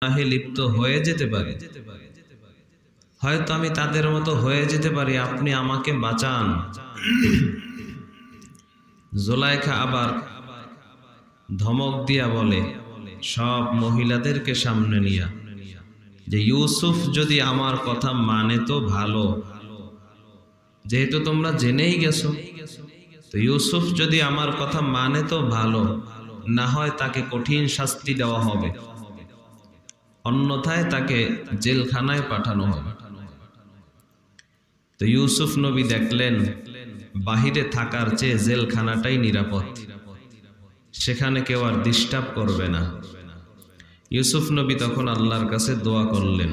গুনাহে লিপ্ত হয়ে যেতে পারি, হয়তো আমি তাদের মতো হয়ে যেতে পারি, আপনি আমাকে বাঁচান। জুলাইখা আবার ধমক দিয়া বলে সব মহিলাদেরকে সামনে নিয়া, যে ইউসুফ যদি আমার কথা মানে তো ভালো, যেহেতু তোমরা জেনেই গেছো, তো ইউসুফ যদি আমার কথা মানে তো ভালো, না হয় তাকে কঠিন শাস্তি দেওয়া হবে, অন্যথায় তাকে জেলখানায় পাঠানো হবে। তো ইউসুফ নবী দেখলেন বাহিরে থাকার চেয়ে জেলখানাটাই নিরাপদ, সেখানে কেউ আর ডিস্টার্ব করবে না। ইউসুফ নবী তখন আল্লাহর কাছে দোয়া করলেন,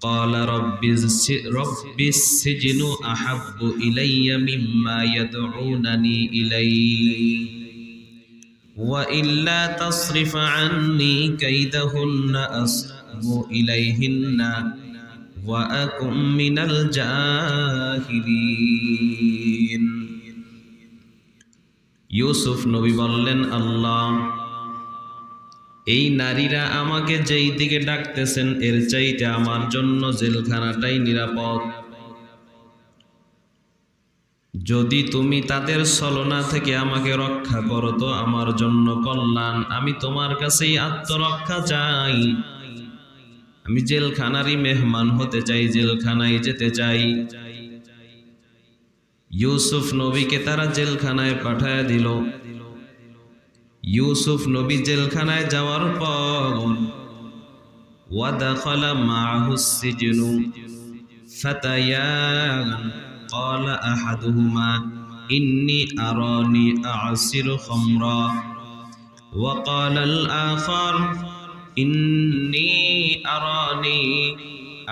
ক্বালা রব্বিস সিজনু আহাব্বু ইলাইয়া মিম্মা ইয়াদউনানি ইলাইহি ওয়া ইল্লা তাসরিফ আন্নী কাইদাহুন্না আসবু ইলাইহিন্না ওয়া আকুম মিনাল জাহিলিন। ইউসুফ নবী বললেন, আল্লাহ, এই নারীরা আমাকে যেই দিকে ডাকতেছেন এর চাইতে আমার জন্য জেলখানাটাই নিরাপদ। যদি তুমি তাদের ছলনা থেকে আমাকে রক্ষা করো তো আমার জন্য কল্যাণ, আমি তোমার কাছেই আত্মরক্ষা চাই। আমি জেলখানারই মেহমান হতে চাই, জেলখানায় যেতে চাই। ইউসুফ নবীকে তারা জেলখানায় পাঠায় দিল। ইউসুফ নবী জেলখানায় যাওয়ার পর ওয়াদাখালা মাআহুস সিজনু ফাতায়ান ক্বালা আহাদুহুমা ইন্নী আরানি আ'সিরু খামরা ওয়া ক্বালা আল আখার ইন্নী আরানি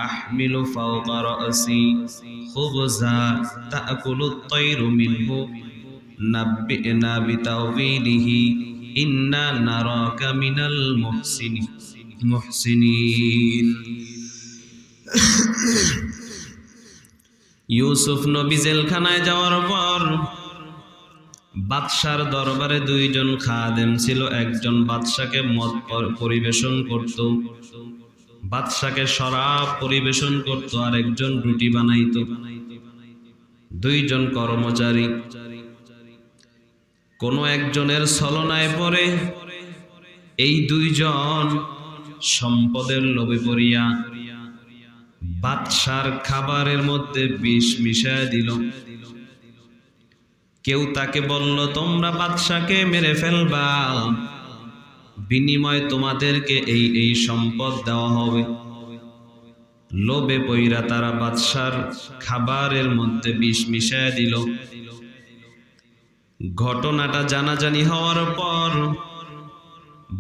আহমিলু ফাওকা রা'সি খুবজা তা'কুলুত তায়রু মিনহু নাব্বি'না বিতাওয়িলিহি ইন্না নারাকা মিনাল মুহসিনিন। ইউসুফ নবী জেলখানায় যাওয়ার পর বাদশার দরবারে দুইজন খাদেম ছিল, একজন বাদশাকে মদ পরিবেশন করত, বাদশাকে শরাব পরিবেশন করত, আর একজন রুটি বানাইত। দুইজন কর্মচারী কোন একজনের ছলনায় পড়ে এই দুইজন সম্পদের লোভে পড়িয়া বাদশার খাবারের মধ্যে বিষ মিশায় দিল। কেউ তাকে বলল, তোমরা বাদশাকে মেরে ফেলবা, বিনিময়ে তোমাদেরকে এই এই সম্পদ দেওয়া হবে। লোভে পইরা তারা বাদশার খাবারের মধ্যে বিষ মিশায় দিল। ঘটনাটা জানাজানি হওয়ার পর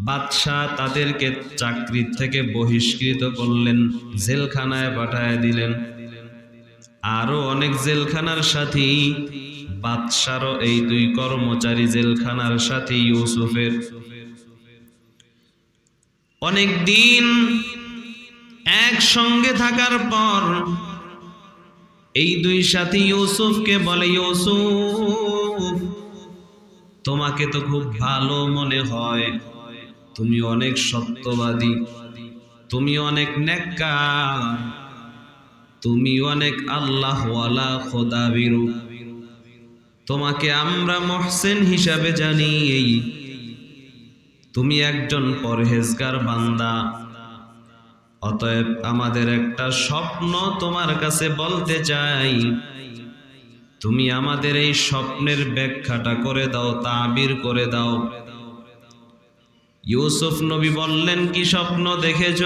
বাদশাহ তাদেরকে চাকরি থেকে বহিষ্কৃত করলেন, জেলখানায় পাঠায় দিলেন। আরো অনেক জেলখানার সাথী বাদশারও এই দুই কর্মচারী জেলখানার সাথে ইউসুফের। অনেক দিন একসঙ্গে থাকার পর এই দুই সাথী ইউসুফকে বলে, ইউসুফ, তোমাকে তো খুব ভালো মনে হয়, তুমি অনেক সত্যবাদী, তুমি অনেক নেককার, তুমি অনেক আল্লাহওয়ালা খোদাভীরু, তোমাকে আমরা মুহসিন হিসাবে জানি, তুমি একজন পরহেজগার বান্দা। অতএব আমাদের একটা স্বপ্ন তোমার কাছে বলতে চাই, তুমি আমাদের এই স্বপ্নের ব্যাখ্যাটা করে দাও, তাবির করে দাও। ইউসুফ নবী বললেন, কি স্বপ্ন দেখেছ?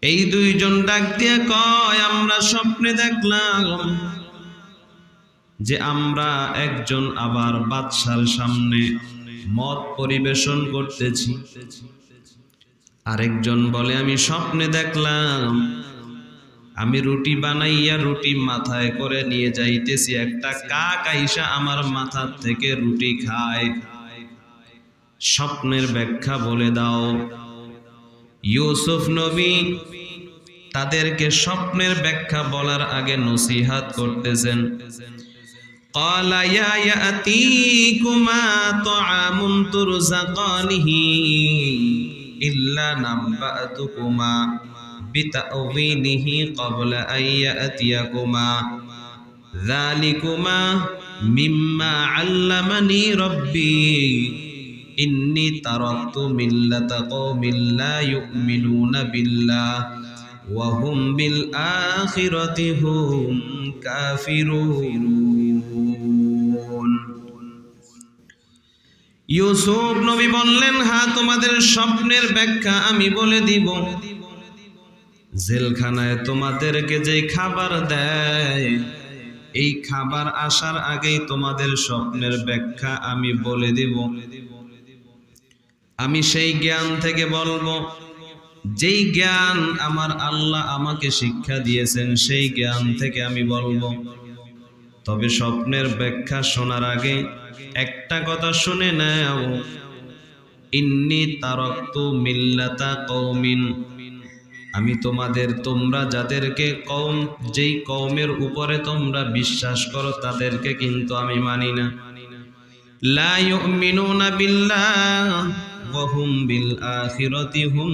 এই দুইজন ডাক দিয়ে কয়, আমরা স্বপ্নে দেখলাম যে আমরা একজন আবার বাদশার সামনে মদ পরিবেশন করতেছি। আরেকজন বলে, আমি স্বপ্নে দেখলাম আমি রুটি বানাইয়া রুটি মাথায় করে নিয়ে যাইতেছি, একটা কাক আইসা আমার মাথার থেকে রুটি খায়। স্বপ্নের ব্যাখ্যা বলে দাও। ইউসুফ নবী তাদেরকে স্বপ্নের ব্যাখ্যা বলার আগে নসিহত করতেছেন। قال يا يأتيكما طعام ترزقانه ইল্লা নাব্বাতুকুমা বিতাউযিলিহি ক্বাবলা আন ইয়াতিয়াকুমা যালিকুমা মিম্মা আল্লামানি রাব্বি ইন্নী তারাকতু মিল্লাতা কওমিন লা ইউমিনুনা বিল্লাহ ওয়া হুম বিল আখিরাতি হুম কাফিরুন। ইউসুফ নবী বললেন, হ্যাঁ, তোমাদের স্বপ্নের ব্যাখ্যা আমি বলে দিব। জেলখানায় তোমাদেরকে যে খাবার দেয়, এই খাবার আসার আগেই তোমাদের স্বপ্নের ব্যাখ্যা আমি বলে দিব। আমি সেই জ্ঞান থেকে বলবো, যেই জ্ঞান আমার আল্লাহ আমাকে শিক্ষা দিয়েছেন, সেই জ্ঞান থেকে আমি বলবো। তবে স্বপ্নের ব্যাখ্যা শোনার আগে একটা কথা শুনে নাও, ইন্নী তারাকতু মিল্লাতা কওমিন, আমি তোমরা যাদেরকে যেই কওমের উপরে তোমরা বিশ্বাস করো তাদেরকে কিন্তু আমি মানি না। লা ইউমিনুনা বিল্লাহ ওয়া হুম বিল আখিরাতি হুম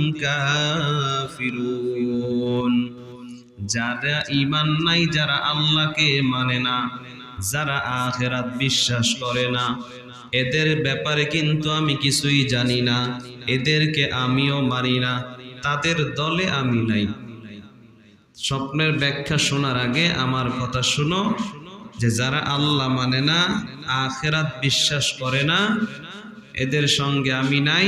কাফিরুন। যারা ঈমান নাই, যারা আল্লাহকে মানে না, যারা আখিরাত বিশ্বাস করে না, এদের ব্যাপারে কিন্তু আমি কিছুই জানি না, এদেরকে আমিও মানি না, তাদের দলে আমি নাই। স্বপ্নের ব্যাখ্যা শোনার আগে আমার কথা শুনো, যে যারা আল্লাহ মানে না, আখিরাত বিশ্বাস করে না, এদের সঙ্গে আমি নাই,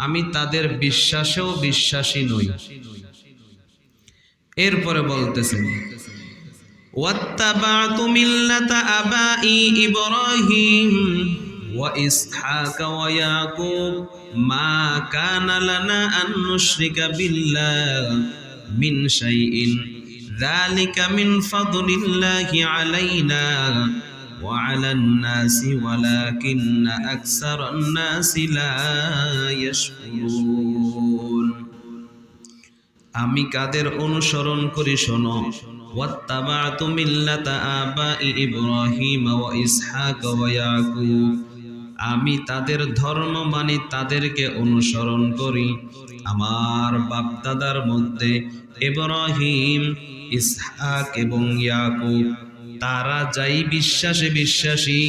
আমি তাদের বিশ্বাসেও বিশ্বাসী নই। এরপরে বলতেছেন, ওয়াত্তাবা'তু মিল্লাতা আবাই ইব্রাহিম ওয়া ইসহাক ওয়া ইয়াকুব মা কানা লানা আন নুশরিকা বিল্লাহ মিন শাইইন যালিকা মিন ফাদলিল্লাহি আলাইনা ওয়া আলান নাসি ওয়ালাকিন্না আকসারান নাসি লা ইয়াশকুরুন। আমি কাদের অনুসরণ করি শোনো, ওয়াত্তাবা'তু মিল্লাতা আবাই ইব্রাহিম ওয়া ইসহাক ওয়া ইয়াকুব, আমি তাদের ধর্ম মানি, তাদেরকে অনুসরণ করি। আমার বাপদাদার মধ্যে ইব্রাহিম, ইসহাক এবং ইয়াকুব, তারা যাই বিশ্বাসে বিশ্বাসী,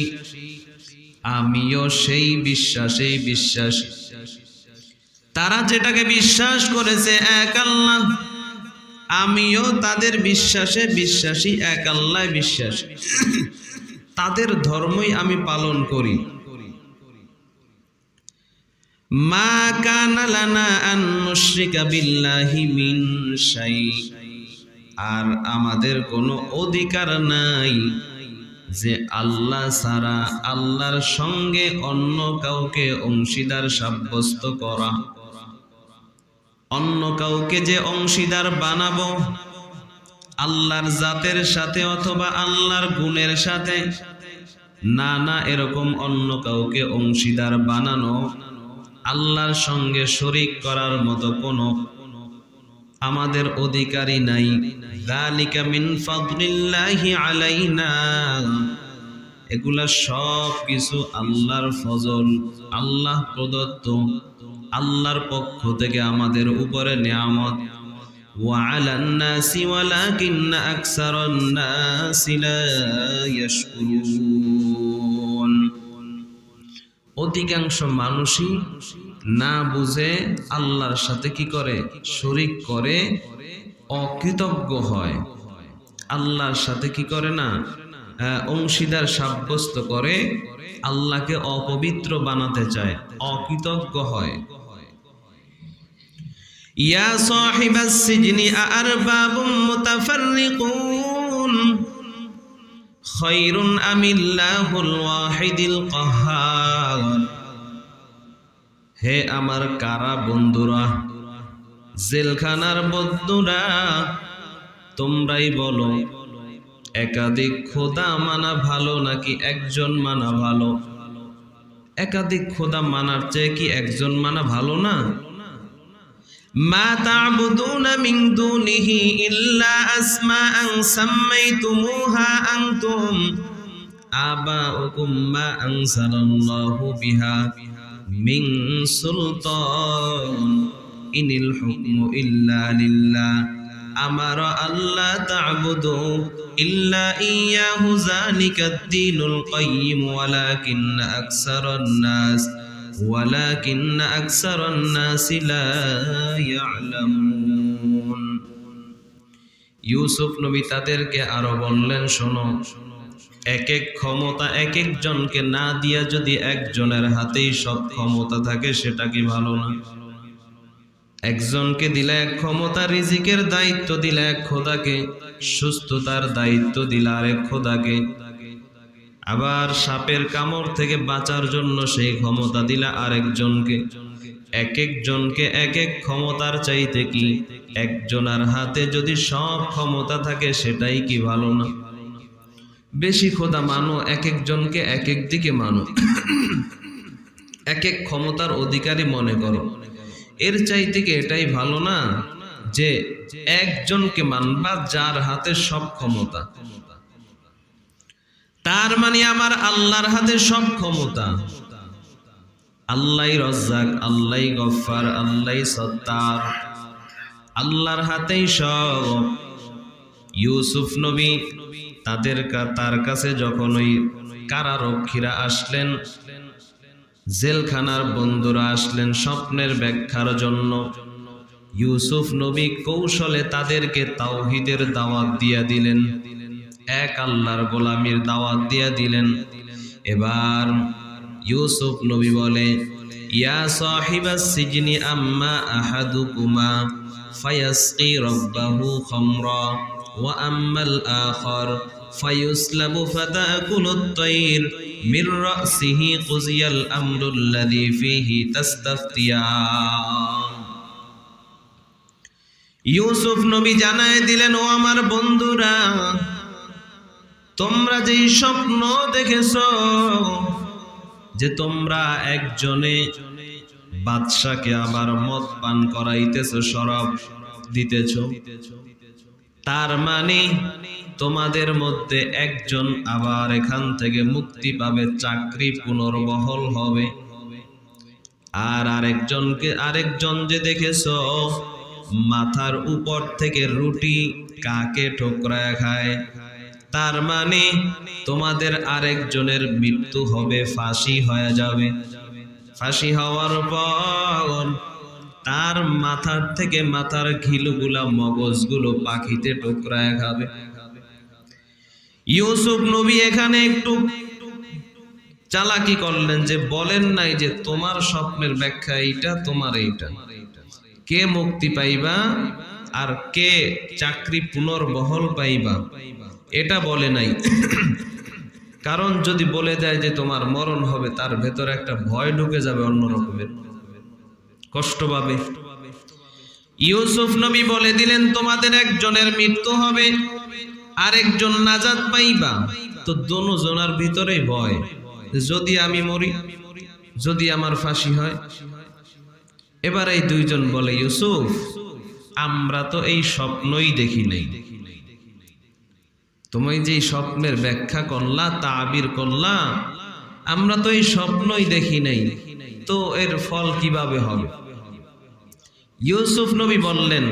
আমিও সেই বিশ্বাসে বিশ্বাসী। তারা যেটাকে বিশ্বাস করেছে এক আল্লাহ, আমিও তাদের বিশ্বাসে বিশ্বাসী, এক আল্লাহ বিশ্বাসী। তাদের ধর্মই আমি পালন করি। মা কানা লানা আন নুশরিকা বিল্লাহি মিন শাই, আর আমাদের কোনো অধিকার নাই যে আল্লাহ ছাড়া, আল্লাহর সঙ্গে অন্য কাউকে অংশীদার সাব্যস্ত করা, অন্য কাউকে যে অংশীদার বানাবো আল্লাহর জাতের সাথে অথবা আল্লাহর গুণের সাথে, না না, এরকম অন্য কাউকে অংশীদার বানানো, আল্লাহর সঙ্গে শরীক করার মতো কোনো আমাদের অধিকারই নাই। যালিকা মিন ফাদলিল্লাহি আলাইনা, এগুলা সব কিছু আল্লাহর ফজল, আল্লাহ প্রদত্ত, আল্লাহর পক্ষ থেকে আমাদের উপরে নিয়ামত। ওয়া আলান নাসি ওয়ালাকিন্না আকসারান নাসি লা ইয়াশকুরুন, অধিকাংশ মানুষই না বুঝে আল্লাহর সাথে কি করে, শরীক করে, অকৃতজ্ঞ হয়। আল্লাহর সাথে কি করে না, অংশীদার সাব্যস্ত করে, আল্লাহকে অপবিত্র বানাতে চায়, অকৃতজ্ঞ হয়। ইয়া সাহিবাস সিজনি আরবাবুম মুতাফাররিকুন খায়রুন আমিল্লাহুল ওয়াহিদুল কাহ্হার। হে আমার কারা বন্ধুরা, জেলখানার বন্ধুরা, তোমরাই বলো, একাধিক খোদা মানা ভালো নাকি একজন মানা ভালো? একাধিক খোদা মানার চেয়ে কি একজন মানা ভালো না? মা তা'বুদুনা মিন দুনিহি ইল্লা আসমাআন সাম্মাইতুমুহা আনতুম আবাউকুম মা আনজালাল্লাহু বিহা মিন সুলতান ইনিল হুকমু ইল্লা লিল্লাহ আমারা আল্লাহ তা'বুদু ইল্লা ইয়াহু যালিকাদ দীনুল কাইয়্যিম ওয়ালাকিন্না আকসারান নাস লা ইয়ালামুন। ইউসুফ নবী তাদেরকে আরো বললেন, শোনো, এক এক ক্ষমতা এক একজনকে না দিয়া যদি একজনের হাতেই সব ক্ষমতা থাকে সেটা কি ভালো না? একজনকে দিলে এক ক্ষমতা, রিজিকের দায়িত্ব দিলে এক খোদাকে, সুস্থতার দায়িত্ব দিলে আরেক খোদাকে, আবার সাপের কামড় থেকে বাঁচার জন্য সেই ক্ষমতা দিলে আরেকজনকে। এক একজনকে এক এক ক্ষমতার চাইতে কি একজনের হাতে যদি সব ক্ষমতা থাকে সেটাই কি ভালো না? বেশি খোদা মানো, এক একজনকে এক এক দিকে মানো, এক এক ক্ষমতার অধিকারী মনে করো, এর চাইতে কি এটাই ভালো না যে একজনকে মানবা যার হাতে সব ক্ষমতা? তার মানে আমার আল্লাহর হাতে সব ক্ষমতা। আল্লাহই রাজ্জাক, আল্লাহই গফফার, আল্লাহই সত্তার, আল্লাহর হাতেই সব। ইউসুফ নবী তার কাছে যখন ওই কারারক্ষীরা আসলেন, জেলখানার বন্ধুরা আসলেন স্বপ্নের ব্যাখ্যার জন্য, ইউসুফ নবী কৌশলে তাদেরকে তাওহীদের দাওয়াত দিয়া দিলেন, এক আল্লাহর গোলামির দাওয়াত দিয়া দিলেন। এবার ইউসুফ নবী বলে, ইয়া সাহিবাস সিজনি আম্মা আহাদুকুমা ফায়াসকি রাব্বাহু খামরা ওয়া আম্মাল আখার ফায়ুসলাবু ফাতাকুলুত তায়র মির রাসিহি কুজিয়াল আমরুল্লাযী ফীহি তাস্তাফতিয়ান। ইউসুফ নবী জানায় দিলেন, ও আমার বন্ধুরা, তোমরা যেই স্বপ্ন দেখেছো যে তোমরা একজনে বাদশাকে আবার মদ পান করাইতেছো, শরাব দিতেছ, তার মানে তোমাদের মধ্যে একজন আবার এখান থেকে মুক্তি পাবে, চাকরি পুনর্বহাল হবে। আর আরেকজন যে দেখেছো মাথার উপর থেকে রুটি কাকে ঠোকরায় খায়, তার মানে তোমাদের আরেকজনের মৃত্যু হবে, ফাঁসি হয়ে যাবে। ফাঁসি হওয়ার পর তার মাথার থেকে মাথার ঘিলুগুলা, মগজগুলো পাখিতে ঠোকরায় খাবে। ইউসুফ নবী এখানে একটু চালাকি করলেন, যে বলেন নাই যে তোমার স্বপ্নের ব্যাখ্যা এইটা, তোমার এইটা, কে মুক্তি পাইবা আর কে চাকরি পুনর্বহাল পাইবা, এটা বলে নাই। কারণ যদি বলে দেয় যে তোমার মরণ হবে, তার ভেতরে একটা ভয় ঢুকে যাবে, অন্য রকমের কষ্ট পাবে। ইউসুফ নবী বলে দিলেন, তোমাদের একজনের মৃত্যু হবে, আরেকজন নাজাত পাইবা। তো দোনোজনের ভিতরেই ভয়, যদি আমি মরি, যদি আমার ফাঁসি হয়। এবার এই দুইজন বলে, ইউসুফ, আমরা তো এই স্বপ্নই দেখি নাই, তুমি যে স্বপ্নের ব্যাখ্যা করলা, তাবির করলা, আমরা তো এই স্বপ্নই দেখি নাই, তো এর ফল কিভাবে হবে? ইউসুফ নবী বললেন,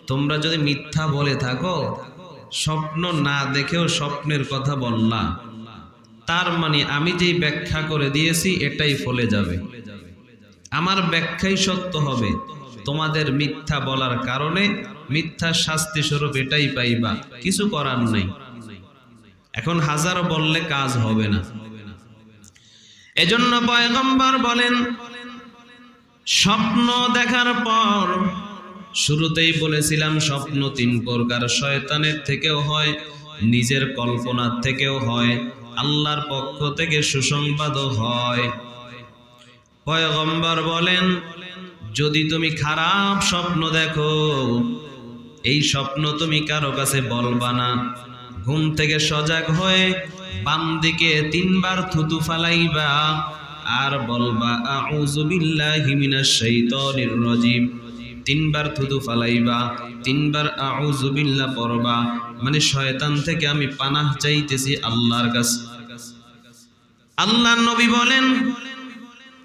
তোমরা যদি মিথ্যা বলে থাকো, স্বপ্ন না দেখেও স্বপ্নের কথা বললা, তার মানে আমি যেই ব্যাখ্যা করে দিয়েছি এটাই ফলে যাবে, আমার ব্যাখ্যাই সত্য হবে। তোমাদের মিথ্যা বলার কারণে মিথ্যা শাস্তি স্বরূপ এটাই পাইবা, কিছু করার নাই। এখন হাজারো বললে কাজ হবে না। এজন্য পয়গম্বর বলেন, স্বপ্ন দেখার পর, শুরুতেই বলেছিলাম স্বপ্ন তিন প্রকার, শয়তানের থেকেও হয়, নিজের কল্পনার থেকেও হয়, আল্লাহর পক্ষ থেকে সুসংবাদও হয়। পয়গম্বর বলেন, যদি তুমি খারাপ স্বপ্ন দেখো, এই স্বপ্ন তুমি কারো কাছে বলবা না, ঘুম থেকে সজাগ হয়ে বাম দিকে 3 বার থুতু ফালাইবা আর বলবা আউযু বিল্লাহি মিনাশ শাইতানির রাজিম। 3 বার থুতু ফালাইবা, 3 বার আউযু বিল্লাহ পড়বা, মানে শয়তান থেকে আমি পানাহ চাইতেছি আল্লাহর কাছে। আল্লাহর নবী বলেন,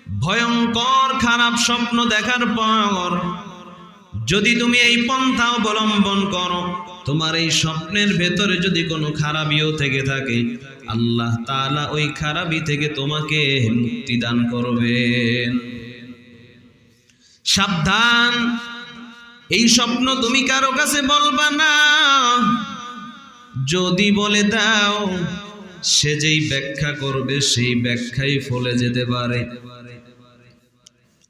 ভয়ঙ্কর খারাপ স্বপ্ন দেখার পর যদি তুমি এই পন্থা অবলম্বন করো, তোমার এই স্বপ্নের ভেতরে যদি কোনো খারাপিও থেকে থাকে, আল্লাহ তাআলা ওই খারাপি থেকে তোমাকে মুক্তি দান করবেন। সাবধান, এই স্বপ্ন তুমি কারো কাছে বলবা না। যদি বলে দাও, সে যেই ব্যাখ্যা করবে সেই ব্যাখ্যাই ফলে যেতে পারে।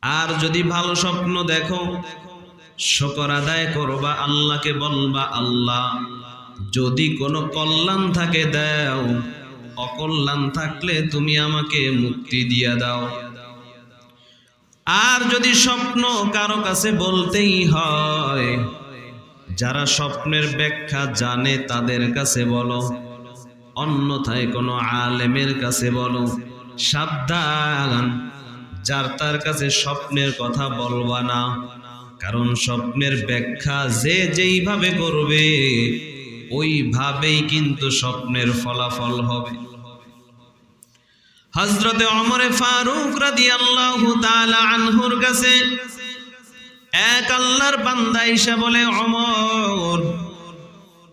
আর যদি ভালো স্বপ্ন দেখো, শুকর আদায় করবা, আল্লাহকে বলবা, আল্লাহ যদি কোনো কল্যাণ থাকে দাও, অকল্যাণ থাকলে তুমি আমাকে মুক্তি দিয়া দাও। আর যদি স্বপ্ন কারো কাছে বলতেই হয়, যারা স্বপ্নের ব্যাখ্যা জানে তাদের কাছে বলো, অন্যথায় কোনো আলেমের কাছে বলো। সাবধান, যার তার কাছে স্বপ্নের কথা বলবা না, কারণ স্বপ্নের ব্যাখ্যা যে যেইভাবে করবে ওইভাবেই কিন্তু স্বপ্নের ফলাফল হবে। হযরতে ওমর ফারুক রাদিয়াল্লাহু তাআলা আনহুর কাছে এক আল্লাহর বান্দা এসে বলে, ওমর,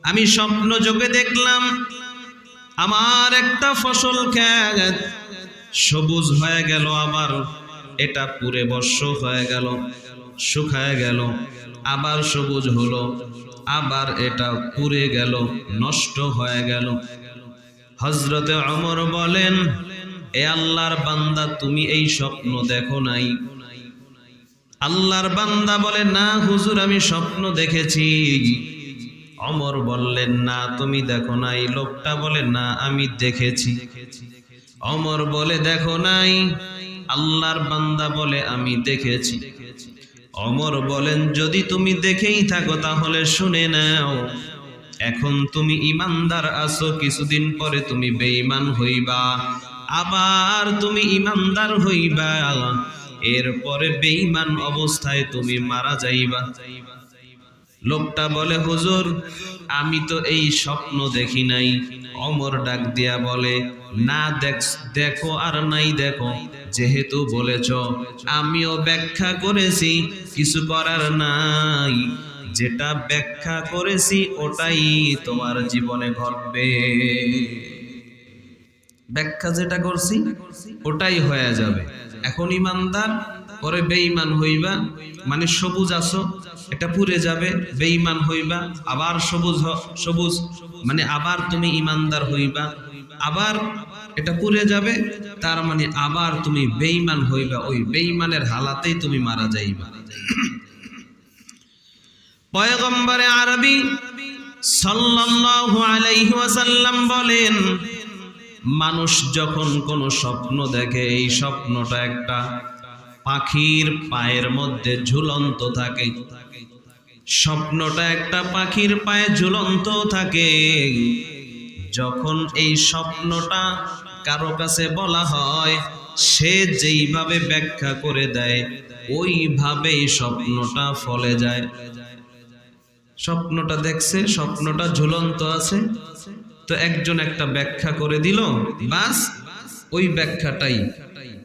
আমি স্বপ্ন যোগে দেখলাম আমার একটা ফসল ক্ষেত সবুজ হয়ে গেল, আবার এটা পুরে বর্ষ হয়ে গেল, শুকায় গেল, আবার সবুজ হলো, আবার এটা পুড়ে গেল, নষ্ট হয়ে গেল। হযরতে ওমর বলেন, এ আল্লাহর বান্দা, তুমি এই স্বপ্ন দেখো নাই? আল্লাহর বান্দা বলে, না হুজুর, আমি স্বপ্ন দেখেছি। ওমর বললেন, না তুমি দেখো নাই। লোকটা বলে, না আমি দেখেছি। ওমর বলে, দেখো নাই? আল্লাহর বান্দা বলে, আমি দেখেছি। ওমর বলেন, যদি তুমি দেখেই থাকো তাহলে শুনে নাও, এখন তুমি ইমানদার আছো, কিছুদিন পরে তুমি বেঈমান হইবা, আবার তুমি ইমানদার হইবা, এরপরে বেঈমান অবস্থায় তুমি মারা যাইবা। লোকটা বলে, হুজুর, আমি তো এই স্বপ্ন দেখি নাই। ওমর ডাক দিয়া বলে, না দেখো আর নাই দেখো, যেহেতু বলেছ আমিও ব্যাখ্যা করেছি, কিছু করার নাই। যেটা ব্যাখ্যা করেছি ওটাই তোমার জীবনে ঘটবে। ব্যাখ্যা যেটা করছি ওটাই হয়ে যাবে। এখন ইমানদার, পরে বেঈমান হইবা, মানে সবুজ আছো, এটা পুড়ে যাবে, বেঈমান হইবা, আবার সবুজ মানে আবার তুমি ইমানদার হইবা, আবার এটা পুড়ে যাবে, তার মানে আবার তুমি বেঈমান হইবা, ওই বেঈমানের হালাতেই তুমি মারা যাইবা। পয়গম্বরে আরবি সাল্লাল্লাহু আলাইহি ওয়াসাল্লাম বলেন, মানুষ যখন কোনো স্বপ্ন দেখে, এই স্বপ্নটা একটা পাখির পায়ের মধ্যে ঝুলন্ত থাকে। স্বপ্নটা একটা পাখির পায়ে ঝুলন্ত থাকে। যখন এই স্বপ্নটা কারো কাছে বলা হয়, সে যেইভাবে ব্যাখ্যা করে দেয় ওইভাবেই স্বপ্নটা ফলে যায়। স্বপ্নটা দেখছে, স্বপ্নটা ঝুলন্ত আছে, তো একজন একটা ব্যাখ্যা করে দিল, বাস ওই ব্যাখ্যাটাই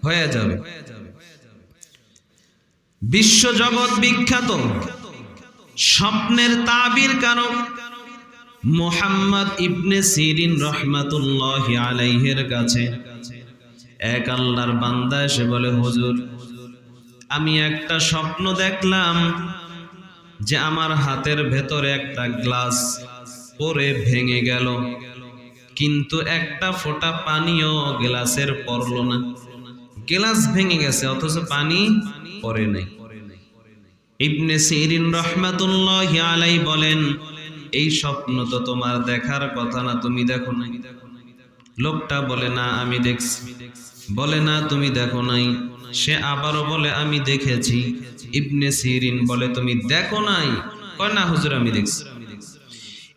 হয়ে যাবে। বিশ্বজগৎ বিখ্যাত স্বপ্নের তাবির কারক মুহাম্মদ ইবনে সিরিন রাহমাতুল্লাহি আলাইহির কাছে এক আল্লাহর বান্দা এসে বলে, হুজুর, আমি একটা স্বপ্ন দেখলাম যে আমার হাতের ভেতরে একটা গ্লাস পরে ভেঙে গেল, কিন্তু একটা ফোঁটা পানিও গ্লাসের পড়লো না। গ্লাস ভেঙে গেছে অথচ পানি পড়ে নাই। ইবনে সিরিন রাহমাতুল্লাহি আলাইহি বলেন, এই স্বপ্ন তো তোমার দেখার কথা না, তুমি দেখো নাই। লোকটা বলে, না আমি দেখছি। বলে, না তুমি দেখো নাই। সে আবারও বলে, আমি দেখেছি। ইবনে সিরিন বলে, তুমি দেখো নাই? কয়, না হুজুর, আমি দেখছি।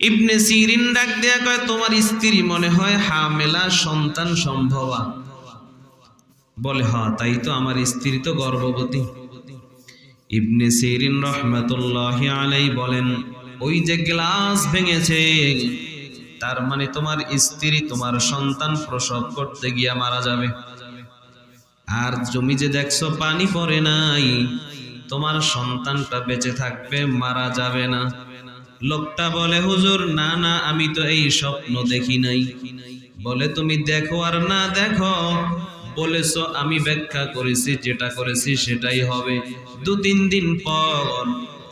ইবনে সিরিন ডাক দেয়া কয়, তোমার স্ত্রী মনে হয় হামেলা, সন্তান সম্ভবা। বলে, হ্যাঁ তাই তো, আমার স্ত্রী তো গর্ভবতী। ইবনে সিরিন রাহমাতুল্লাহি আলাইহি বলেন, ওই যে গ্লাস ভেঙেছে, তার মানে তোমার স্ত্রী তোমার সন্তান প্রসব করতে গিয়া মারা যাবে। আর জমি যে দেখছো পানি পড়ে নাই, তোমার সন্তানটা বেঁচে থাকবে, মারা যাবে না। লোকটা বলে, হুজুর না না, আমি তো এই স্বপ্ন দেখি নাই। বলে, তুমি দেখো আর না দেখো, বলেছো আমি ব্যাখ্যা করেছি, যেটা করেছি সেটাই হবে। 2-3 দিন পর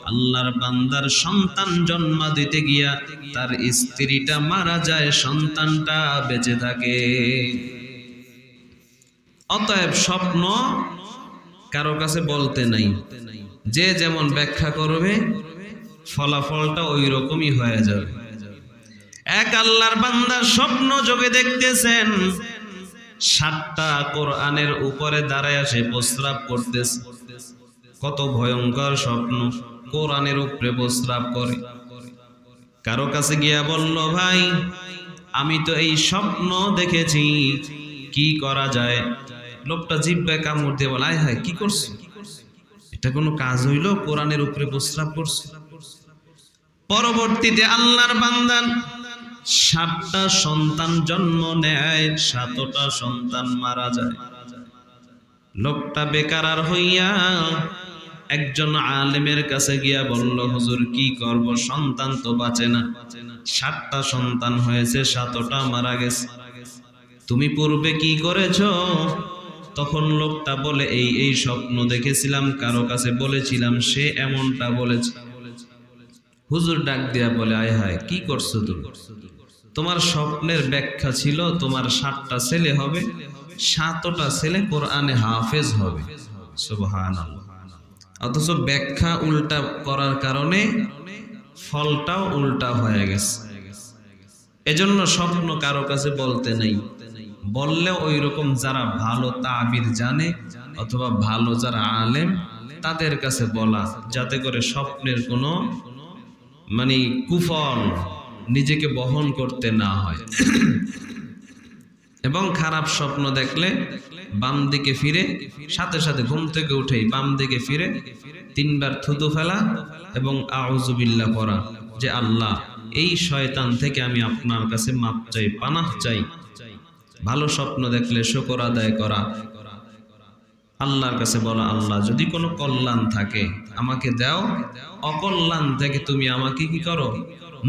আল্লাহর বান্দার সন্তান জন্ম দিতে গিয়া তার স্ত্রীটা মারা যায়, সন্তানটা বেঁচে থাকে। অতএব স্বপ্ন কারো কাছে বলতে নাই, যে যেমন ব্যাখ্যা করবে ফলাফলটা ওই রকমই হয়ে যাবে। এক আল্লাহর বান্দা স্বপ্ন যোগে দেখতেছেন 7টা কোরআনের উপরে দাঁড়ায় সে প্রস্রাব করতেছে। কত ভয়ঙ্কর স্বপ্ন, কোরআনের উপরে প্রস্রাব করে। কারো কাছে গিয়া বলল, ভাই আমি তো এই স্বপ্ন দেখেছি, কি করা যায়? লোকটা জিহ্বায় কামড় দিয়ে বলে, আয় হায়, কি করছো? এটা কোনো কাজ হইল? কোরআনের উপরে প্রস্রাব করছো। পরবর্তীতে আল্লাহর বান্দা 7টা সন্তান জন্ম নেয়, 7টা সন্তান মারা যায়। লোকটা বেকার হইয়া একজন আলেমের কাছে গিয়া বলল, হুজুর কি করব, সন্তান তো বাঁচে না, 7টা সন্তান হয়েছে, 7টা মারা গেছে, তুমি পূর্বে কি করেছো? তখন লোকটা বলে, এই স্বপ্ন দেখেছিলাম, কারো কাছে বলেছিলাম, সে এমনটা বলেছে। হুজুর ডাক দিয়া বলে, আয় হায়, কি করছো তুমি? তোমার স্বপ্নের ব্যাখ্যা ছিল তোমার 7টা ছেলে হবে, 7টা ছেলে কোরআনে হাফেজ হবে। সুবহানাল্লাহ। অথচ ব্যাখ্যা উল্টা করার কারণে ফলটাও উল্টা হয়ে গেছে। এজন্য স্বপ্ন কারো কাছে বলতে নেই, বললেও ওই রকম যারা ভালো তাবির জানে অথবা ভালো যারা আলেম তাদের কাছে বলা, যাতে করে স্বপ্নের কোনো কুফল নিজেকে বহন করতে না হয়। এবং খারাপ স্বপ্ন দেখলে বাম দিকে ফিরে, সাথে সাথে ঘুম থেকে উঠেই বাম দিকে ফিরে 3বার থুতু ফেলা এবং আউযুবিল্লাহ পড়া, যে আল্লাহ এই শয়তান থেকে আমি আপনার কাছে মাপ চাই, পানাহ চাই। ভালো স্বপ্ন দেখলে শুকর আদায় করা, আল্লাহর কাছে বলা, আল্লাহ যদি কোনো কল্যাণ থাকে আমাকে দাও, অকল্যাণ থেকে তুমি আমাকে কি করো,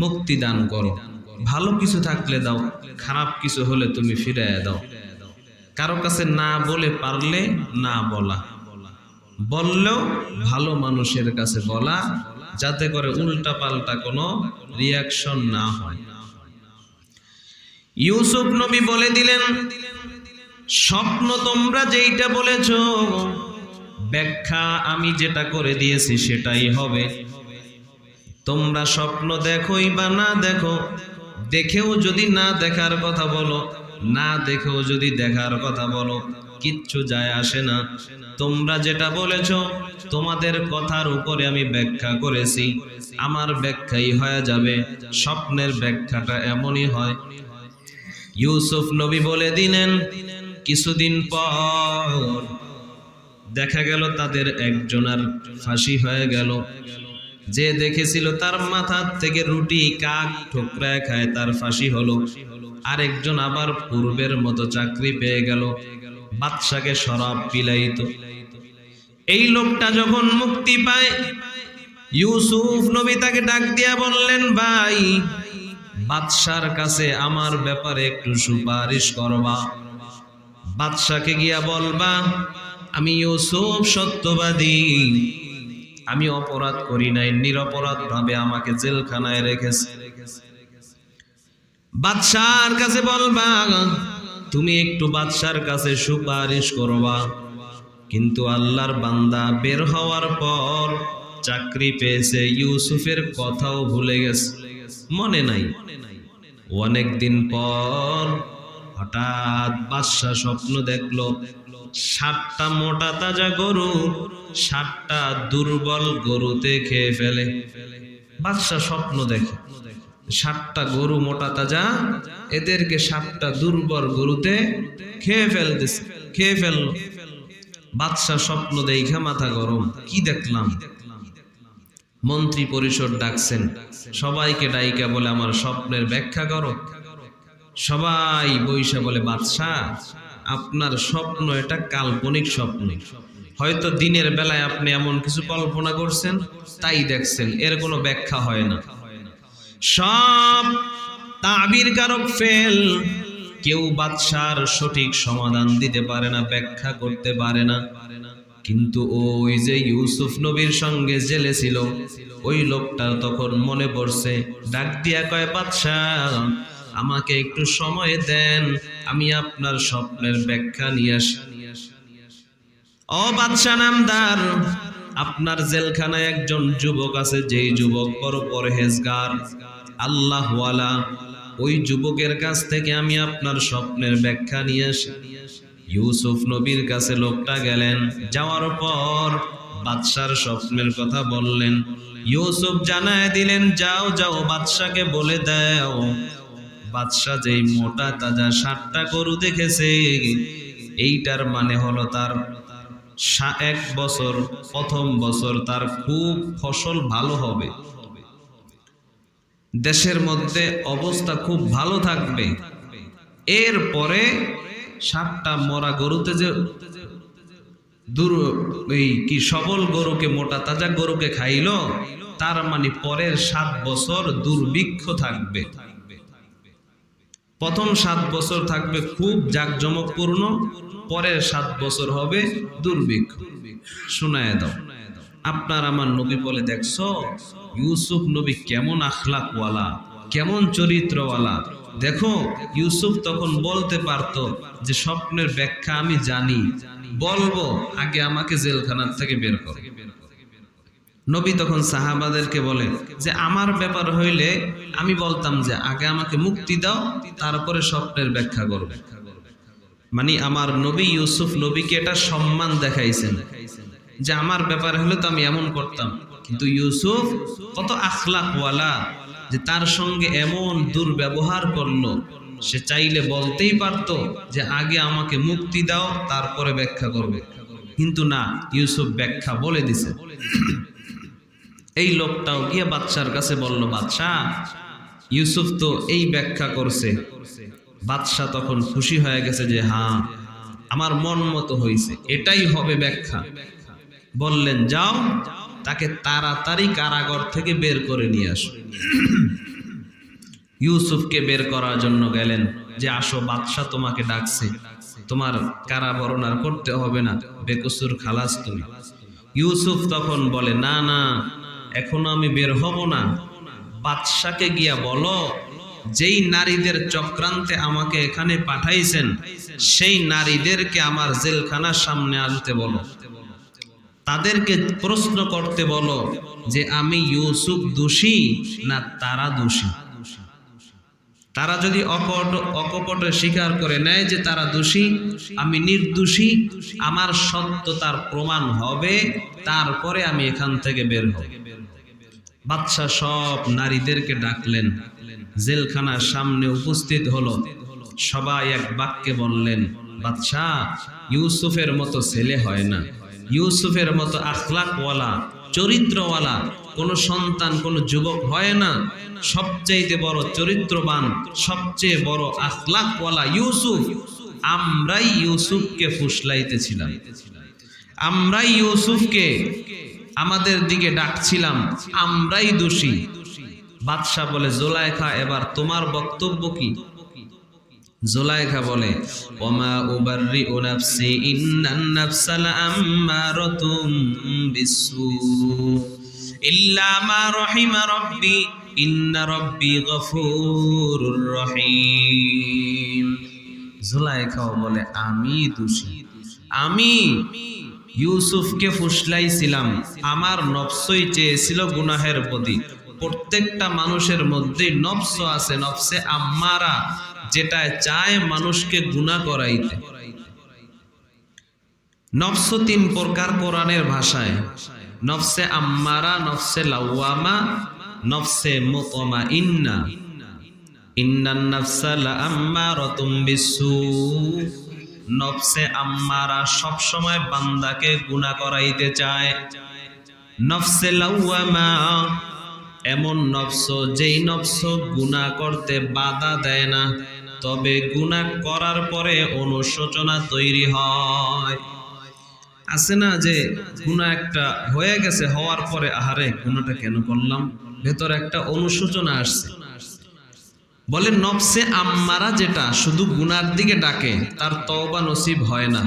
মুক্তি দান করো। ভালো কিছু থাকলে দাও, খারাপ কিছু হলে তুমি ফিরিয়ে দাও। কারো কাছে না বলে পারলে না বলা, বললেও ভালো মানুষের কাছে বলা, যাতে করে উল্টা পাল্টা কোনো রিয়াকশন না হয়। ইউসুফ নবী বলে দিলেন, স্বপ্ন তোমরা যেইটা বলেছো, ব্যাখ্যা আমি যেটা করে দিয়েছি সেটাই হবে। তোমরা স্বপ্ন দেখোই বা না দেখো, দেখেও যদি না দেখার কথা বলো, না দেখেও যদি দেখার কথা বলো, কিচ্ছু যায় আসে না। তোমরা যেটা বলেছো তোমাদের কথার উপরে আমি ব্যাখ্যা করেছি, আমার ব্যাখ্যাই হয়ে যাবে। স্বপ্নের ব্যাখ্যাটা এমনই হয়। ইউসুফ নবী বলে দিলেন, কিছুদিন পর দেখা গেল তাদের একজনের ফাঁসি হয়ে গেল। যে দেখেছিল তার মাথার থেকে রুটি কাক ঠোকরায় খায়, তার ফাঁসি হলো। আরেকজন আবার পূর্বের মতো চাকরি পেয়ে গেল, বাদশাকে শরাব পিলাইতো। এই লোকটা যখন মুক্তি পায়, ইউসুফ নবী তাকে ডাক দিয়া বললেন, ভাই বাদশার কাছে আমার ব্যাপারে একটু সুপারিশ করবা। বাদশাকে গিয়া বলবা, আমি ইউসুফ সত্যবাদী, আমি অপরাধ করি নাই, নিরপরাধ ভাবে আমাকে জেলখানায় রেখেছে। বাদশার কাছে বলবা, তুমি একটু বাদশার কাছে সুপারিশ করবা। কিন্তু আল্লাহর বান্দা বের হওয়ার পর চাকরি পেয়েছে, ইউসুফের কথাও ভুলে গেছে, মনে নাই। অনেকদিন পর হঠাৎ বাদশা স্বপ্ন দেখলো, 7টা মোটা তাজা গরু 7টা দুর্বল গরুতে খেয়ে ফেলে। বাদশা স্বপ্ন দেখে 7টা গরু মোটা তাজা, এদেরকে 7টা দুর্বল গরুতে খেয়ে ফেললো। বাদশা স্বপ্ন দেখে মাথা গরম, কি দেখলাম? মন্ত্রী পরিষদ ডাকছেন, সবাইকে ডাইকা বলে আমার স্বপ্নের ব্যাখ্যা করো। সবাই বৈশা বলে, বাদশা আপনার স্বপ্ন এটা কাল্পনিক স্বপ্ন। হয়তো দিনের বেলায় আপনি এমন কিছু কল্পনা করছেন, তাই দেখছেন, এর কোনো ব্যাখ্যা হয় না। সব তাবির কারক ফেল। কেউ বাদশার সঠিক সমাধান দিতে পারে না, ব্যাখ্যা করতে পারে না। কিন্তু ওই যে ইউসুফ নবীর সঙ্গে জেলে ছিল, ওই লোকটা তখন মনে পড়ছে, ডাক দিয়া কয়, বাদশাহ আমাকে একটু সময় দেন, আমি আপনার স্বপ্নের ব্যাখ্যা নিয়ে আসি। ও বাদশাহ নামদার, আপনার জেলখানায় একজন যুবক আছে, যেই যুবক বড় পরহেজগার, আল্লাহওয়ালা। ওই যুবকের কাছ থেকে আমি আপনার স্বপ্নের ব্যাখ্যা নিয়ে আসি। ইউসুফ নবীর কাছে লোকটা গেলেন, যাওয়ার পর বাদশার স্বপ্নের কথা বললেন। ইউসুফ জানায় দিলেন, যাও যাও বাদশাকে বলে দাও। বাদশা যেই মোটা তাজা 60টা গরু দেখেছে, এইটার মানে হলো তার 1 বছর, প্রথম বছর তার খুব ফসল ভালো হবে, দেশের মধ্যে অবস্থা খুব ভালো থাকবে। এরপরে 60টা মরা গরুতে যে সবল গরুকে, মোটা তাজা গরুকে খাইলো, তার মানে পরের 7 বছর দুর্ভিক্ষ থাকবে। প্রথম 7 বছর থাকবে খুব জাঁকজমকপূর্ণ, পরের 7 বছর হবে দুর্ভিক্ষ। শোনায় দাও। আপনার আমার নবী বলে, দেখছো ইউসুফ নবী কেমন আখলাকওয়ালা, কেমন চরিত্রওয়ালা। দেখো ইউসুফ তখন বলতে পারতো যে স্বপ্নের ব্যাখ্যা আমি জানি, বলবো, আগে আমাকে জেলখানার থেকে বের করো। নবী তখন সাহাবাদেরকে বলে যে আমার ব্যাপার হইলে আমি বলতাম যে আগে আমাকে মুক্তি দাও, তারপরে স্বপ্নের ব্যাখ্যা করবে। মানে আমার নবী ইউসুফ নবীকে এটা সম্মান দেখাইছেন যে আমার ব্যাপার হলে তো আমি এমন করতাম। কিন্তু ইউসুফ কত আখলাকওয়ালা যে তার সঙ্গে এমন দুর্ব্যবহার করলো। সে চাইলে বলতেই পারতো যে আগে আমাকে মুক্তি দাও, তারপরে ব্যাখ্যা করবে, কিন্তু না, ইউসুফ ব্যাখ্যা বলে দিছে। এই লোকটাও গিয়ে বাদশার কাছে বলল, বাদশাহ ইউসুফ তো এই ব্যাখ্যা করছে। বাদশাহ তখন খুশি হয়ে গেছে যে হ্যাঁ, আমার মন মতো হয়েছে, এটাই হবে ব্যাখ্যা। বললেন, যাও তাকে তাড়াতাড়ি কারাগার থেকে বের করে নিয়ে আসো। ইউসুফকে বের করার জন্য গেলেন, যে আসো বাদশাহ তোমাকে ডাকছে, তোমার কারাবরণ আর করতে হবে না, বেকসুর খালাস তুমি। ইউসুফ তখন বলে, না না, এখনো আমি বের হব না। বাদশাকে গিয়া বলো, যেই নারীদের চক্রান্তে আমাকে এখানে পাঠাইছেন, সেই নারীদেরকে আমার জেলখানার সামনে আসতে বলো। তাদেরকে প্রশ্ন করতে বলো যে আমি ইউসুফ দোষী না তারা দোষী। তারা যদি অকপটে স্বীকার করে নেয় যে তারা দোষী, আমি নির্দোষী, আমার সত্যতার প্রমাণ হবে, তারপরে আমি এখান থেকে বের হব। বাদশা সব নারীদেরকে ডাকলেন, জেলখানার সামনে উপস্থিত হলো। সবাই এক বাক্যে বললেন, বাদশাহ ইউসুফের মতো ছেলে হয় না, ইউসুফের মতো আখলাকওয়ালা চরিত্রওয়ালা কোনো সন্তান, কোনো যুবক হয় না। সবচেয়ে বড় চরিত্রবান, সবচেয়ে বড় আখলাকওয়ালা ইউসুফ। আমরাই ইউসুফকে ফুসলাইতেছিলাম, আমরাই ইউসুফকে আমাদের দিকে ডাকছিলাম, আমরাই দোষী। বাদশা বলে, জুলাইখা এবার তোমার বক্তব্য কি? জুলাইখা বলে, ওমা উবাররিউ নাফসি ইন্নান নাফসা লাআম্মারাতুম বিসসু ইল্লা মা রাহিমা রাব্বি ইন্না রাব্বি গফুরুর রহিম। জুলাইখাও বলে, আমি দোষী, আমি ইউসুফকে ফুসলাইছিলাম, আমার নফসই চেয়েছিল গুনাহের প্রতি। প্রত্যেকটা মানুষের মধ্যেই নফস আছে, নফসে আম্মারা, যেটা চায় মানুষকে গুনাহ করাইতে। নফস 3 প্রকার কোরআনের ভাষায়, নফসে আম্মারা, নফসে লাওয়ামা, নফসে মুতমাইন্না। ইন্নান নাফসা লাআম্মারাতুম বিসসু। নফসে আম্মারা সব সময় বান্দাকে গুনাহ করাইতে চায়। নফসে লাওয়ামা এমন নফস যেই নফস গুনাহ করতে বাধা দেয় না। তবে গুনাহ করার পরে অনুশোচনা তৈরি হয়। আছে না যে গুনাহ একটা হয়ে গেছে, হওয়ার পরে আহারে গুনাহটা কেন করলাম, ভেতরে একটা অনুশোচনা আসছে। বলে নফসে আম্মারা যেটা শুধু গুনার দিকে ডাকে তার তওবা নসিব হয় না।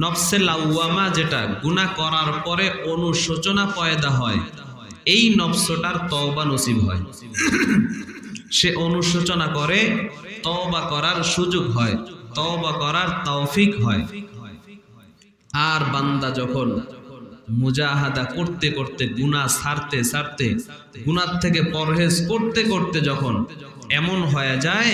নফসে লাওয়ামা যেটা গুনাহ করার পরে অনুশোচনা পয়দা হয়, এই নফসটার তওবা নসিব হয়। সে অনুশোচনা করে, তওবা করার সুযোগ হয়, তওবা করার তৌফিক হয়। আর বান্দা যখন মুজাহাদা করতে করতে গুনাহ ছাড়তে ছাড়তে, গুনাহ থেকে পরহেজ করতে করতে যখন এমন হয়ে যায়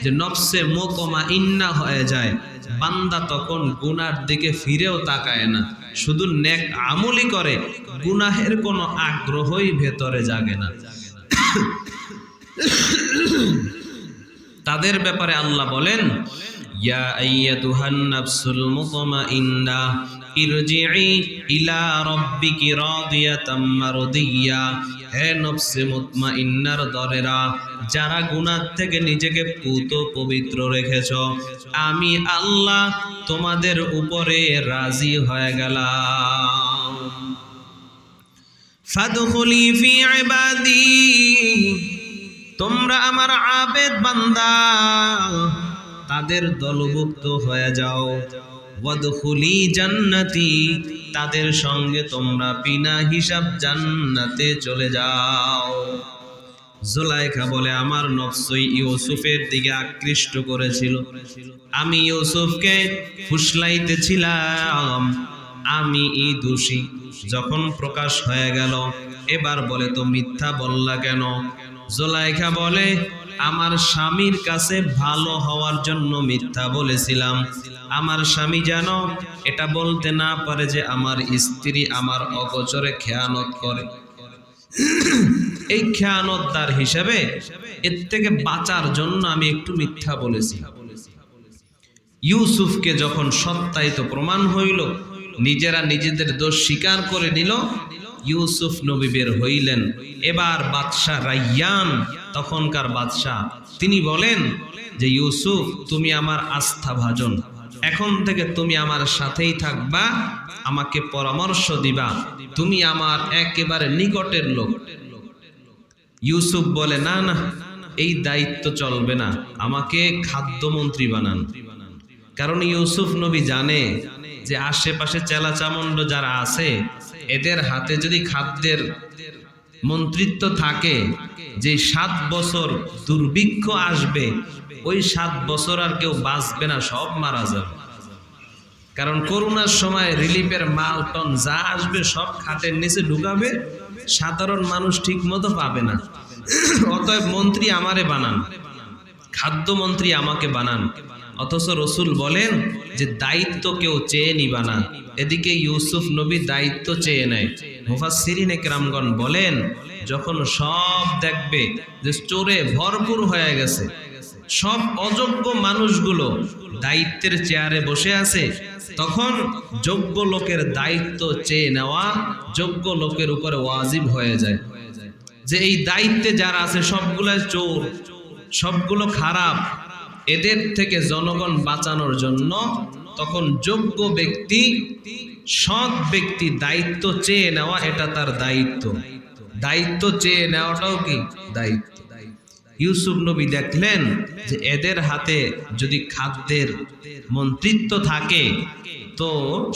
যে নফসে মুতমাইন্না হয়ে যায়, বান্দা তখন গুনার দিকে ফিরেও তাকায় না, শুধু নেক আমলই করে, গুনাহের কোনো আগ্রহই ভেতরে জাগে না। তাদের ব্যাপারে আল্লাহ বলেন, ইয়া আইয়াতুহান নাফসুল মুতমাইন্না ইরজিই ইলা রাব্বিকি রাদিয়াতাম মারদিয়া। হে নফসে মুতমাইন্নার দরেরা, যারা গুনাহ থেকে নিজেকে পুত পবিত্র রেখেছ, আমি আল্লাহ তোমাদের উপরে রাজি হয়ে গেলাম। ফাদখুলি ফি ইবাদি, তোমরা আমার আবেদ বান্দা, তাদের দলভুক্ত হয়ে যাও। ওয়াদখুলি জান্নাতি, তাদের সঙ্গে তোমরা বিনা হিসাব জান্নাতে চলে যাও। জুলাইখা বলে আমার নফসই ইউসুফের দিকে আকৃষ্ট করেছিল, আমি ইউসুফকে ফুসলাইতেছিলাম, আমি এই দোষী। যখন প্রকাশ হয়ে গেল, এবার বলে তো মিথ্যা বললা কেন? জুলাইখা বলে আমার স্বামীর কাছে ভালো হওয়ার জন্য মিথ্যা বলেছিলাম। আমার স্বামী যেন এটা বলতে না পারে যে আমার স্ত্রী আমার অগোচরে খেয়ানত করে। এই খেয়ানতদার হিসেবে এর থেকে বাঁচার জন্য আমি একটু মিথ্যা বলেছি। ইউসুফকে যখন সত্যায়িত প্রমাণ হইল, নিজেরা নিজেদের দোষ স্বীকার করে নিল, ইউসুফ নবী বের হইলেন। এবার বাদশাহ রায়্যান, তখনকার বাদশাহ, তিনি বলেন যে ইউসুফ তুমি আমার আস্থা ভাজন, এখন থেকে তুমি আমার সাথেই থাকবা, আমাকে পরামর্শ দিবা, তুমি আমার একেবারে নিকটের লোক। ইউসুফ বলে না না, এই দায়িত্ব চলবে না, আমাকে খাদ্যমন্ত্রী বানান। কারণ ইউসুফ নবী জানে যে আশেপাশে চেলাচামুন্ড যারা আছে, এদের হাতে যদি খাদ্যের মন্ত্রিত্ব থাকে, যে 7 বছর দুর্ভিক্ষ আসবে, ওই 7 বছর আর কেউ বাঁচবে না, সব মারা যাবে। কারণ করোনার সময় রিলিফের মালটন যা আসবে সব খাটের নিচে ঢুকাবে, সাধারণ মানুষ ঠিক মতো পাবে না। অতএব মন্ত্রী আমারে বানান, খাদ্যমন্ত্রী আমাকে বানান। অথচ রসুল বলেন যে দায়িত্ব কেউ চেয়ে নিবা না। এদিকে ইউসুফ নবী দায়িত্ব চেয়ে নেয়। মুফাসসিরিনে কেরামগণ বলেন, যখন সব দেখবে যে চোরে ভরপুর হয়ে গেছে, সব অযোগ্য মানুষগুলো দায়িত্বের চেয়ারে বসে আছে, তখন যোগ্য লোকের দায়িত্ব চেয়ে নেওয়া যোগ্য লোকের উপরে ওয়াজিব হয়ে যায়। যে এই দায়িত্বে যারা আছে সবগুলো চোর, সবগুলো খারাপ, এদের থেকে জনগণ বাঁচানোর জন্য তখন যোগ্য ব্যক্তি, সৎ ব্যক্তি দায়িত্ব চেয়ে নেওয়া, এটা তার দায়িত্ব। দায়িত্ব চেয়ে নেওয়াটাও কি দায়িত্ব। ইউসুফ নবী দেখলেন যে এদের হাতে যদি খাদ্যের মন্ত্রিত্ব থাকে তো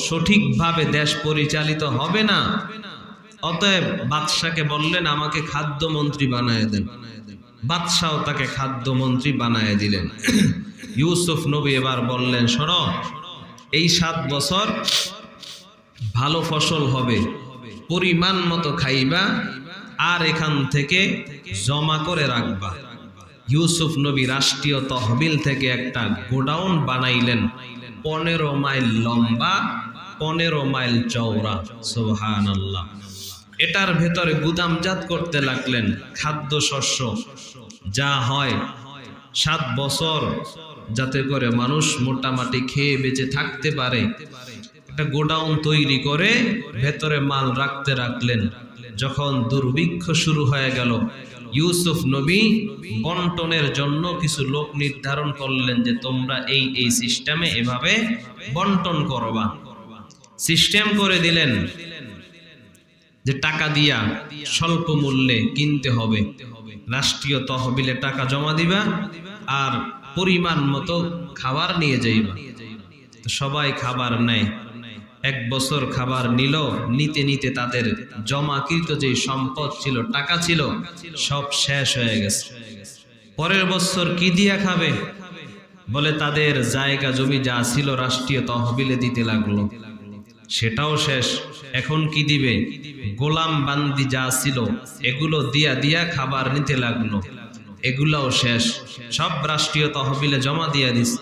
সঠিকভাবে দেশ পরিচালিত হবে না। অতএব বাদশাকে বললেন আমাকে খাদ্যমন্ত্রী বানায় দেন। বাদশাও তাকে খাদ্যমন্ত্রী বানায় দিলেন। ইউসুফ নবী এবার বললেন, শোনো, এই 7 বছর ভালো ফসল হবে, পরিমাণ মতো খাইবা, আর এখান থেকে জমা করে রাখবা। ইউসুফ নবী রাষ্ট্রীয় তহবিল থেকে একটা গোডাউন বানাইলেন, 15 মাইল লম্বা, 15 মাইল চওড়া। সুবহানাল্লাহ। এটার ভেতরে গুদামজাত করতে লাগলেন খাদ্য শস্য, যা হয় 7 বছর যাতে করে মানুষ মোটামুটি খেয়ে বেঁচে থাকতে পারে। একটা গোডাউন তৈরি করে ভেতরে মাল রাখতে রাখলেন। যখন দুর্ভিক্ষ শুরু হয়ে গেল, ইউসুফ নবী বন্টনের জন্য কিছু লোক নির্ধারণ করলেন যে তোমরা এই সিস্টেমে এভাবে বন্টন করবা। সিস্টেম করে দিলেন যে টাকা দিয়া স্বল্প মূল্যে কিনতে হবে, রাষ্ট্রীয় তহবিলে টাকা জমা দিবা আর পরিমাণ মতো খাবার নিয়ে যাইবা। সবাই খাবার নেয়, 1 বছর খাবার নিল, নিতে নিতে তাদের জমাকৃত যে সম্পদ ছিল, টাকা ছিল, সব শেষ হয়ে গেছে। পরের বছর কি দিয়া খাবে? বলে তাদের জায়গা জমি যা ছিল রাষ্ট্রীয় তহবিলে দিতে লাগলো, সেটাও শেষ। এখন কি দিবে? গোলাম বান্দি যা ছিল এগুলো দিয়া দিয়া খাবার নিতে লাগলো, এগুলাও শেষ, সব রাষ্ট্রীয় তহবিলে জমা দিয়া দিস।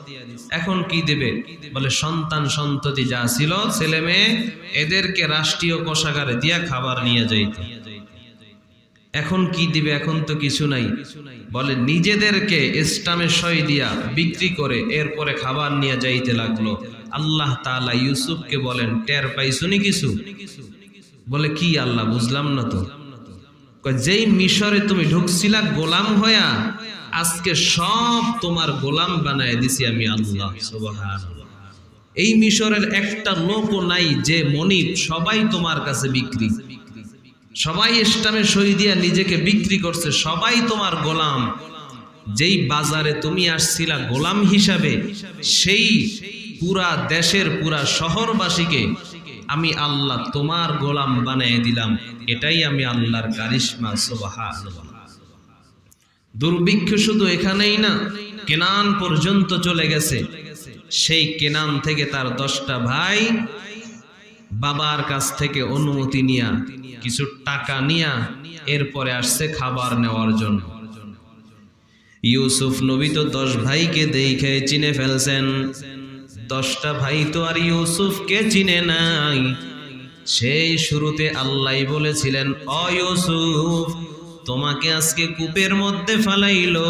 এখন কি দেবে? বলে সন্তান সন্ততি যা ছিল, ছেলে মেয়ে, এদেরকে রাষ্ট্রীয় কোষাগারে দিয়া খাবার নিয়ে যাইত। এখন কি দিবে? এখন তো কিছু নাই। বলে নিজেদেরকে স্টামে সই দিয়া বিক্রি করে এরপরে খাবার নিয়ে যাইতে লাগলো। আল্লাহ তাআলা ইউসুফকে বলেন, টের পাইছনি কিছু? বলে কি আল্লাহ, বুঝলাম না তো। যেই মিশরে তুমি ঢুকছিলা গোলাম হইয়া, আজকে সব তোমার গোলাম বানায় দিছি আমি আল্লাহ। সুবহানাল্লাহ। এই মিশরের একটা লোকও নাই যে মনিব, সবাই তোমার কাছে বিক্রি, সবাই ইসলামে সই দিয়া নিজেকে বিক্রি করছে, সবাই তোমার গোলাম। যেই বাজারে তুমি আসছিলা গোলাম হিসাবে, সেই পুরা দেশের পুরা শহরবাসীকে আমি আল্লাহ তোমার গোলাম বানিয়ে দিলাম। এটাই আমি আল্লাহর কারিশমা। সুবহানাল্লাহ। দুর্ভিক্ষ শুধু এখানেই না, কেনান পর্যন্ত চলে গেছে। সেই কেনান থেকে তার 10টা ভাই বাবার কাছ থেকে অনুমতি নিয়া, কিছু টাকা নিয়া এরপরে আসছে খাবার নেওয়ার জন্য। ইউসুফ নবী তো 10 ভাইকে দেখে চিনে ফেলছেন। 10টা ভাই তো আর ইউসুফকে চিনে নাই। সেই শুরুতে আল্লাহ বলেছিলেন, ও ইউসুফ, তোমাকে আজকে কূপের মধ্যে ফেলাইলো,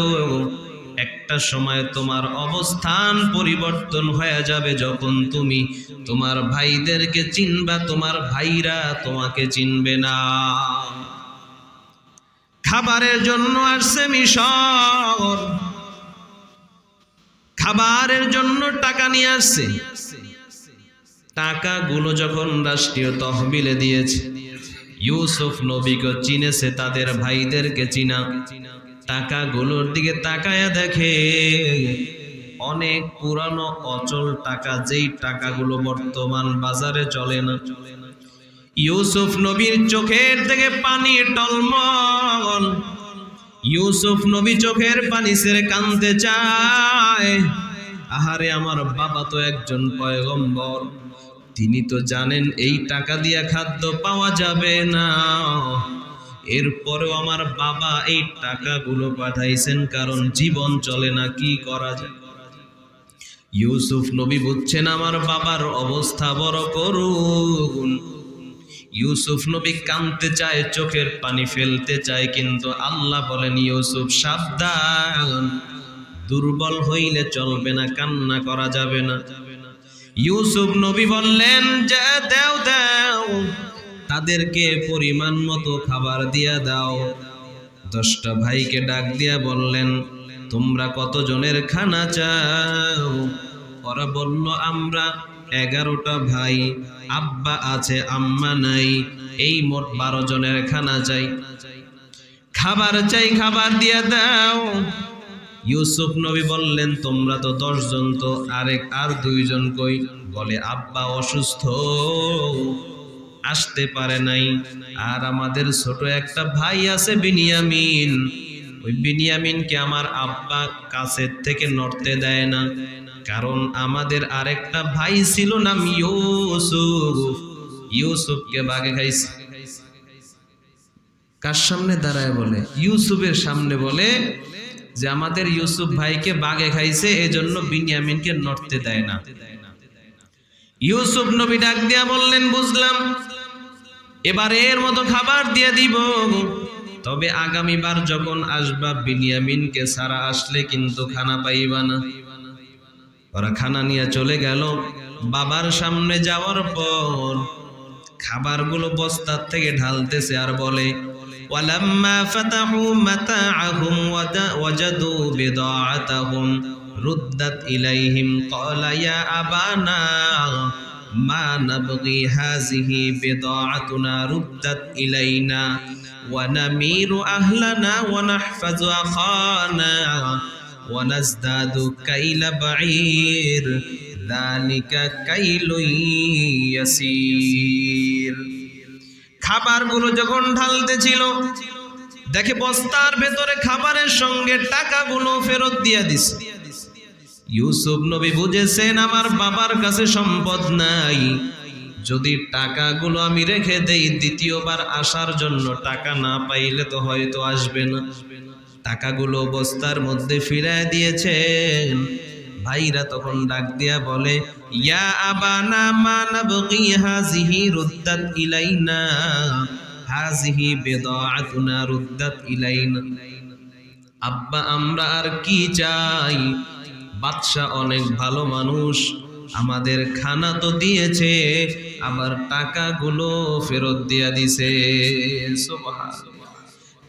একটা সময় তোমার অবস্থান পরিবর্তন হয়ে যাবে। যখন তুমি তোমার ভাইদেরকে চিনবা, তোমার ভাইরা তোমাকে চিনবে না। খাবারের জন্য আসছে মিশর, খাবারের জন্য টাকা নিয়ে আসছে। টাকাগুলো যখন রাষ্ট্রীয় তহবিলে দিয়েছে, ইউসুফ নবীকে চিনেছে, তাদের ভাইদেরকে চিনা। টাকাগুলোর দিকে তাকায়া দেখে অনেক পুরানো অচল টাকা, যেই টাকাগুলো বর্তমান বাজারে চলে না। ইউসুফ নবীর চোখের থেকে পানি টলমল। ইউসুফ নবী চোখের পানি ছেড়ে কাঁদতে চায়। আহারে, আমার বাবা তো একজন পয়গম্বর, তিনি তো জানেন এই টাকা দিয়া খাদ্য পাওয়া যাবে না। এরপরেও আমার বাবা এই টাকাগুলো পাঠাইছেন কারণ জীবন চলে না, কি করা যায়? ইউসুফ নবী বুঝছেন আমার বাবার অবস্থা বড় করুণ। ইউসুফ নবী কাঁদতে চায়, চোখের পানি ফেলতে চায়, কিন্তু আল্লাহ বলেন, ইউসুফ সাবধান, দুর্বল হইলে চলবে না, কান্না করা যাবে না। ইউসুফ নবী বললেন যে দাও দাও, তাদেরকে পরিমাণ মতো খাবার দিয়া দাও। 10টা ভাইকে ডাক দিয়া বললেন, তোমরা কতজনের খানা চাও? ওরা বলল, আমরা 11টা ভাই, আব্বা আছে আম্মা নাই, এই মোট 12 জনের খানা চাই। খাবার চাই, খাবার দিয়া দাও। ইউসুফ নবী বললেন, তোমরা তো 10 জন, তো আর 2 জন কই? বলে, আব্বা অসুস্থ, আসতে পারে নাই, আর আমাদের ছোট একটা ভাই আছে বিনিয়ামিন, ওই বিনিয়ামিনকে আমার আব্বা কাছের থেকে নড়তে দেয় না, কারণ আমাদের আরেকটা ভাই ছিল নাম ইউসুফ, ইউসুফকে বাঘে খাইছে। কার সামনে দাঁড়ায় বলে? ইউসুফের সামনে বলে যে আমাদের ইউসুফ ভাইকে বাঘে খাইছে, এজন্য বিনিয়ামিনকে নড়তে দেয় না। ইউসুফ নবী ডাক দিয়া বললেন, বুঝলাম, এবারের মতো খাবার দিয়ে দিব, তবে আগামীবার যখন আসবা বিনিয়ামিনকে ছাড়া আসলে কিন্তু খানা পাইবা না। ওরা খানা নিয়ে চলে গেল। বাবার সামনে যাওয়ার পর খাবারগুলো বস্তার থেকে ঢালতেছে আর বলে, ওয়ালাম্মা ফাতাহু মাতাআহুম ওয়াজাদু বিদাআতাহুম রুদ্দাত ইলাইহিম ক্বালা ইয়া আবানা মা নাবগি হাযিহি বিদাআতুনা রুদ্দাত ইলাইনা ওয়া নামিরু আহলানা ওয়া নাহফাযু আখানা ওয়া নাজদাদু কাইলা বাঈর যালিকা কাইলুন ইয়াসীর। খাবারগুলো যখন ঢালতেছিল দেখে বস্তার ভেতরে খাবারের সঙ্গে টাকাগুলো ফেরত দিয়ে দিছে। ইউসুফ নবী বুঝেছেন আমার বাবার কাছে সম্পদ নাই, যদি টাকাগুলো আমি রেখে দেই দ্বিতীয়বার আসার জন্য টাকা না পাইলে তো হয়তো আসবে না। টাকাগুলো বস্তার মধ্যে ফিরায় দিয়েছেন। ভাইরা তখন ডাক দিয়া বলে ইয়া আবানা মা নাবগি হাযিহি রুদ্দাত ইলাইনা হাযিহি বিদাআতুনা রুদ্দাত ইলাইনা। আব্বা আমরা আর কি চাই, বাদশা অনেক ভালো মানুষ, আমাদের খানা তো দিয়েছে আবার টাকাগুলো ফেরত দিয়া দিছে। সুবহানাল্লাহ।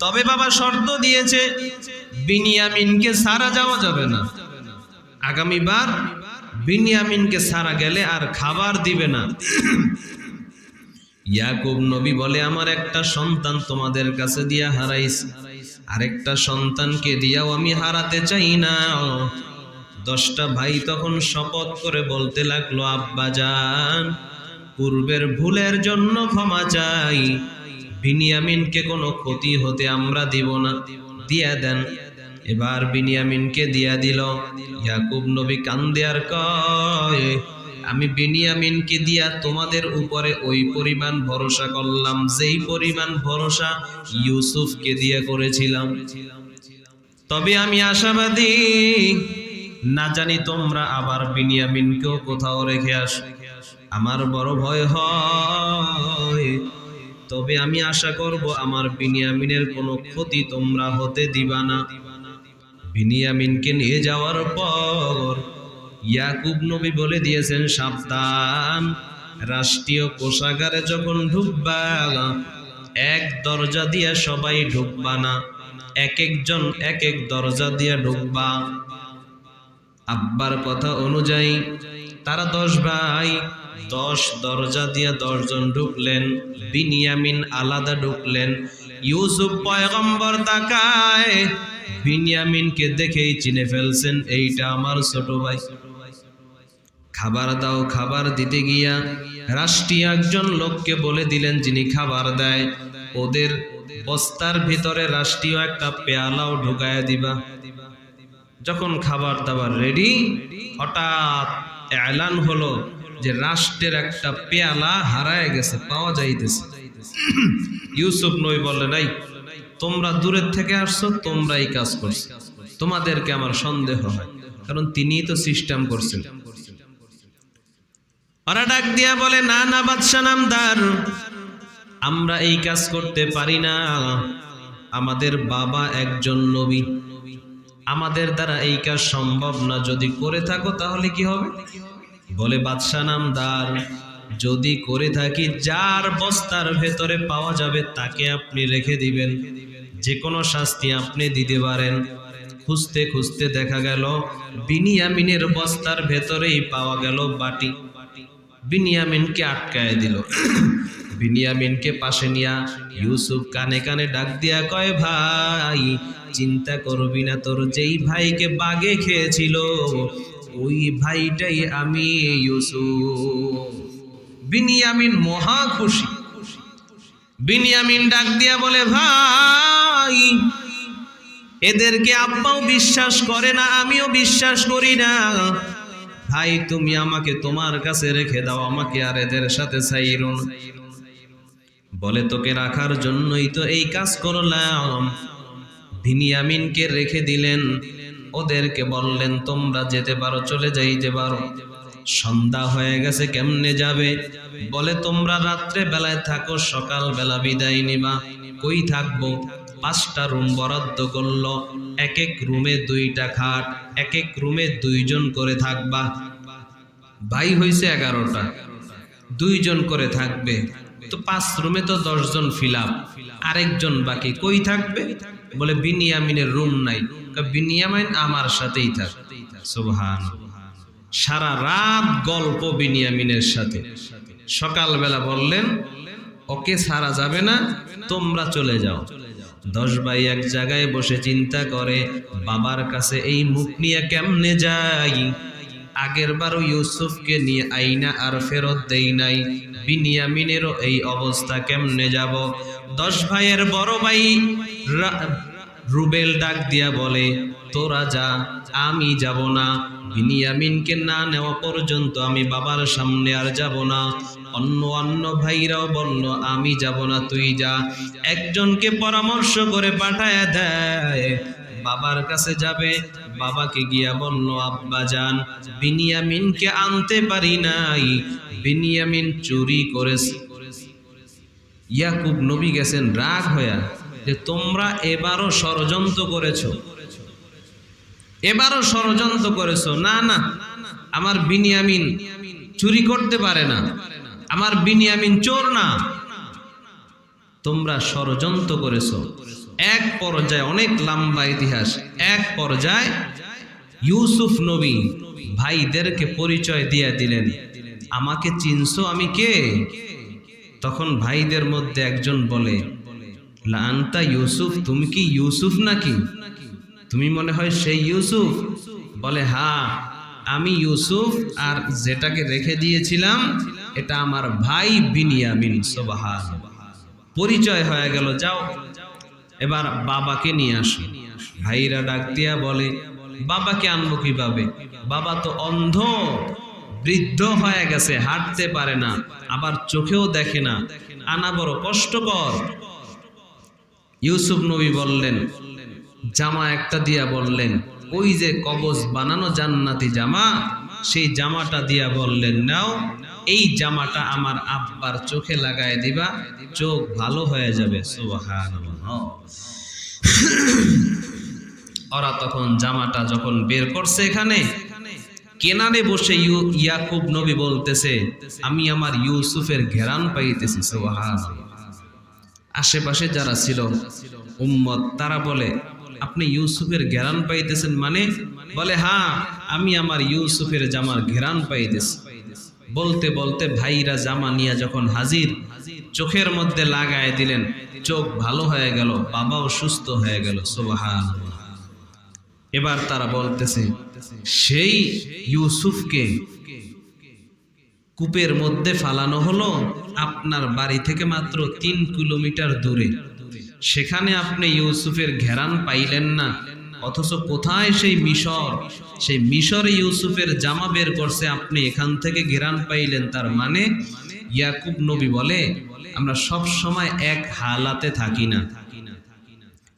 তবে বাবা শর্ত দিয়েছে বিনিয়ামিনকে সারা যাওয়া যাবে না, আগামীবার বিনিয়ামিনকে সারা গেলে আর খাবার দিবে না। ইয়াকুব নবী বলে আমার একটা সন্তান তোমাদের কাছে দিয়া হারাইছি, আরেকটা সন্তানকে দিয়াও আমি হারাতে চাই না। 10টা ভাই তখন শপথ করে বলতে লাগলো আব্বাজান পূর্বের ভুলের জন্য ক্ষমা চাই, বিনিয়ামিনকে কোনো ক্ষতি হতে আমরা দিব না, দিয়া দেন। এবার বিনিয়ামিনকে দিয়া দিল। ইয়াকুব নবী কান্দে আর কয় আমি বিনিয়ামিনকে দিয়া তোমাদের উপরে ওই পরিমাণ ভরসা করলাম যেই পরিমাণ ভরসা ইউসুফকে দিয়া করেছিলাম। তবে আমি আশাবাদী, না জানি তোমরা আবার বিনিয়ামিনকেও কোথাও রেখে আসো, আমার বড় ভয় হয়। তবে আমি আশা করব আমার বিনিয়ামিনের কোনো ক্ষতি তোমরা হতে দিবা না। বিনিয়ামিনকে নিয়ে যাওয়ার পর ইয়াকুব নবী বলে দিয়েছেন সাবধান, রাষ্ট্রীয় কোষাগারে যখন ঢুকবা এক দরজা দিয়ে সবাই ঢুকবা না, এক একজন এক এক দরজা দিয়ে ঢুকবা। আব্বার কথা অনুযায়ী তারা 10 ভাই 10 দরজা দিয়ে 10 জন ঢুকলেন, বিনিয়ামিন আলাদা ঢুকলেন। ইউসুফ পয়গম্বর তাকায় বিনিয়ামিনকে দেখেই চিনে ফেলছেন এইটা আমার ছোট ভাই। খাবার দাও। খাবার দিতে গিয়া রাষ্ট্রীয় একজন লোককে বলে দিলেন যিনি খাবার দেয় ওদের বস্তার ভিতরে রাষ্ট্রীয় একটা পেয়ালাও ঢুকায়া দিবা। যখন খাবার দাবার রেডি হঠাৎ এলান হলো যে রাষ্ট্রের একটা পেয়ালা হারায় গেছে, পাওয়া যাইতেছে। ইউসুফ নবী বললেন এই তোমরা দূরের থেকে আসছো, তোমরা এই কাজ করছো, তোমাদেরকে আমার সন্দেহ হয়, কারণ তিনিই তো সিস্টেম করছেন। ওরা ডাক দিয়া বলে না না বাদশা নামদার, আমরা এই কাজ করতে পারি না, আমাদের বাবা একজন নবী, আমাদের দ্বারা এই কাজ সম্ভব না, যদি করে থাকো তাহলে কি হবে? বলে বাদশা নামদার যদি করে থাকি যার বস্তার ভেতরে পাওয়া যাবে তাকে আপনি রেখে দিবেন, যে কোনো শাস্তি আপনি দিতে পারেন। খুঁজতে খুঁজতে দেখা গেল বিনিয়ামিনের বস্তার ভেতরেই পাওয়া গেল বাটি। বিনিয়ামিনকে আটকায় দিল। বিনিয়ামিনকে পাশে নিয়া ইউসুফ কানে কানে ডাক দিয়া কয় ভাই চিন্তা করবি না, তোর যেই ভাইকে বাগে খেয়েছিল ওই ভাইটাই আমি ইউসুফ। বিনিয়ামিন মহা খুশি। বিনিয়ামিন ডাক দিয়া বলে ভাই এদেরকে আব্বাও বিশ্বাস করে না, আমিও বিশ্বাস করি না, ভাই তুমি আমাকে তোমার কাছে রেখে দাও, আমাকে আর এদের সাথে ছাইরো না। বলে তোকে রাখার জন্যই তো এই কাজ করলাম। বিনিয়ামিনকে রেখে দিলেন, ওদেরকে বললেন তোমরা যেতে পারো, চলে যাইতে পারো। সন্ধ্যা হয়ে গেছে, কেমনে যাবে? বলে তোমরা রাত্রে বেলায় থাকো, সকাল বেলা বিদায় নিবা। কই থাকবো? 5টা রুম বরাদ্দ করলো, এক এক রুমে 2টা খাট, এক এক রুমে 2 জন করে থাকবা। ভাই হইছে 11টা, 2 জন করে থাকবে। তো 5 রুমে তো 10 জন ফিল আপ, আরেকজন বাকি কই থাকবে? বলে বিনিয়ামিনের রুম নাই। বিনিয়ামিন আমার সাথেই থাক। সুবহানাল্লাহ। সারা রাত গল্প বিনিয়ামিনের সাথে। সকালবেলা বললেন ওকে ছাড়া যাবে না, তোমরা চলে যাও। 10 ভাই এক জায়গায় বসে চিন্তা করে বাবার কাছে এই মুখ নিয়ে কেমনে যাই। আগের বারও ইউসুফকে নিয়ে আইনা আর ফেরত দেই নাই, বিনিয়ামিনেরও এই অবস্থা, কেমনে যাব? 10 ভাইয়ের বড় ভাই রুবেল ডাক দিয়া বলে তোরা যা, আমি যাব না। বিনিয়ামিনকে না নেওয়া পর্যন্ত আমি বাবার সামনে আর যাব না। অন্য ভাইরাও বলল আমি যাব না, তুই যা। একজনকে পরামর্শ করে পাঠায় দেয় বাবার কাছে যাবে। বাবাকে গিয়া বলল আব্বা যান, বিনিয়ামিনকে আনতে পারি নাই, বিনিয়ামিন চুরি করেছে। ইয়াকুব নবী গেছেন রাগ হইয়া যে তোমরা এবারও ষড়যন্ত্র করেছো, এবারও ষড়যন্ত্র করেছো। না না, আমার বিনিয়ামিন চুরি করতে পারে না, আমার বিনিয়ামিন চোর না, তোমরা ষড়যন্ত্র করেছো। এক পর্যায়ে, অনেক লম্বা ইতিহাস, এক পর্যায়ে ইউসুফ নবী ভাইদেরকে পরিচয় দিয়ে দিলেন, আমাকে চিনছো আমি কে? তখন ভাইদের মধ্যে একজন বলে লান্তা ইউসুফ, তুমি কি ইউসুফ নাকি? তুমি মনে হয় সেই ইউসুফ? বলে হ্যাঁ আমি ইউসুফ, আর যেটাকে রেখে দিয়েছিলাম এটা আমার ভাই বিনিয়ামিন। সুবহানাল্লাহ। পরিচয় হয়ে গেল, যাও এবার বাবাকে নিয়ে আসো। ভাইরা ডাক দিয়া বলে বাবাকে আনবো কিভাবে? বাবা তো অন্ধ, বৃদ্ধ হয়ে গেছে, হাঁটতে পারে না, আবার চোখেও দেখে না, আনা বড় কষ্টকর। ইউসুফ নবী বললেন জামা একটা দিয়া বললেন ওই যে কবজ বানানো জান্নাতি জামা, সেই জামাটা দিয়া বললেন নাও, এই জামাটা আমার আব্বার চোখে লাগায় দিবা, চোখ ভালো হয়ে যাবে। সুবহানাল্লাহ। ওরা তখন জামাটা যখন বের করছে, এখানে কেনারে বসে ইয়াকুব নবী বলতেছে আমি আমার ইউসুফের ঘেরান পাইতেছি। সুবহানাল্লাহ। আশেপাশে যারা ছিল উম্মত তারা বলে আপনি ইউসুফের ঘেরান পাইতেছেন মানে? বলে হ্যাঁ আমি আমার ইউসুফের জামার ঘেরান পাইতেছি। বলতে বলতে ভাইরা জামা নিয়ে যখন হাজির, চোখের মধ্যে লাগায় দিলেন, চোখ ভালো হয়ে গেল, বাবাও সুস্থ হয়ে গেল। সুবহানাল্লাহ। এবার তারা বলতেছে সেই ইউসুফকে কূপের মধ্যে ফালানো হলো আপনার বাড়ি থেকে মাত্র 3 কিলোমিটার দূরে, সেখানে আপনি ইউসুফের ঘেরান পাইলেন না, অথচ কোথায় সেই মিশর, সেই মিশরে ইউসুফের জামা বের করছে, আপনি এখান থেকে ঘেরান পাইলেন। তার মানে ইয়াকুব নবী বলে আমরা সব সময় এক হালাতে থাকি না,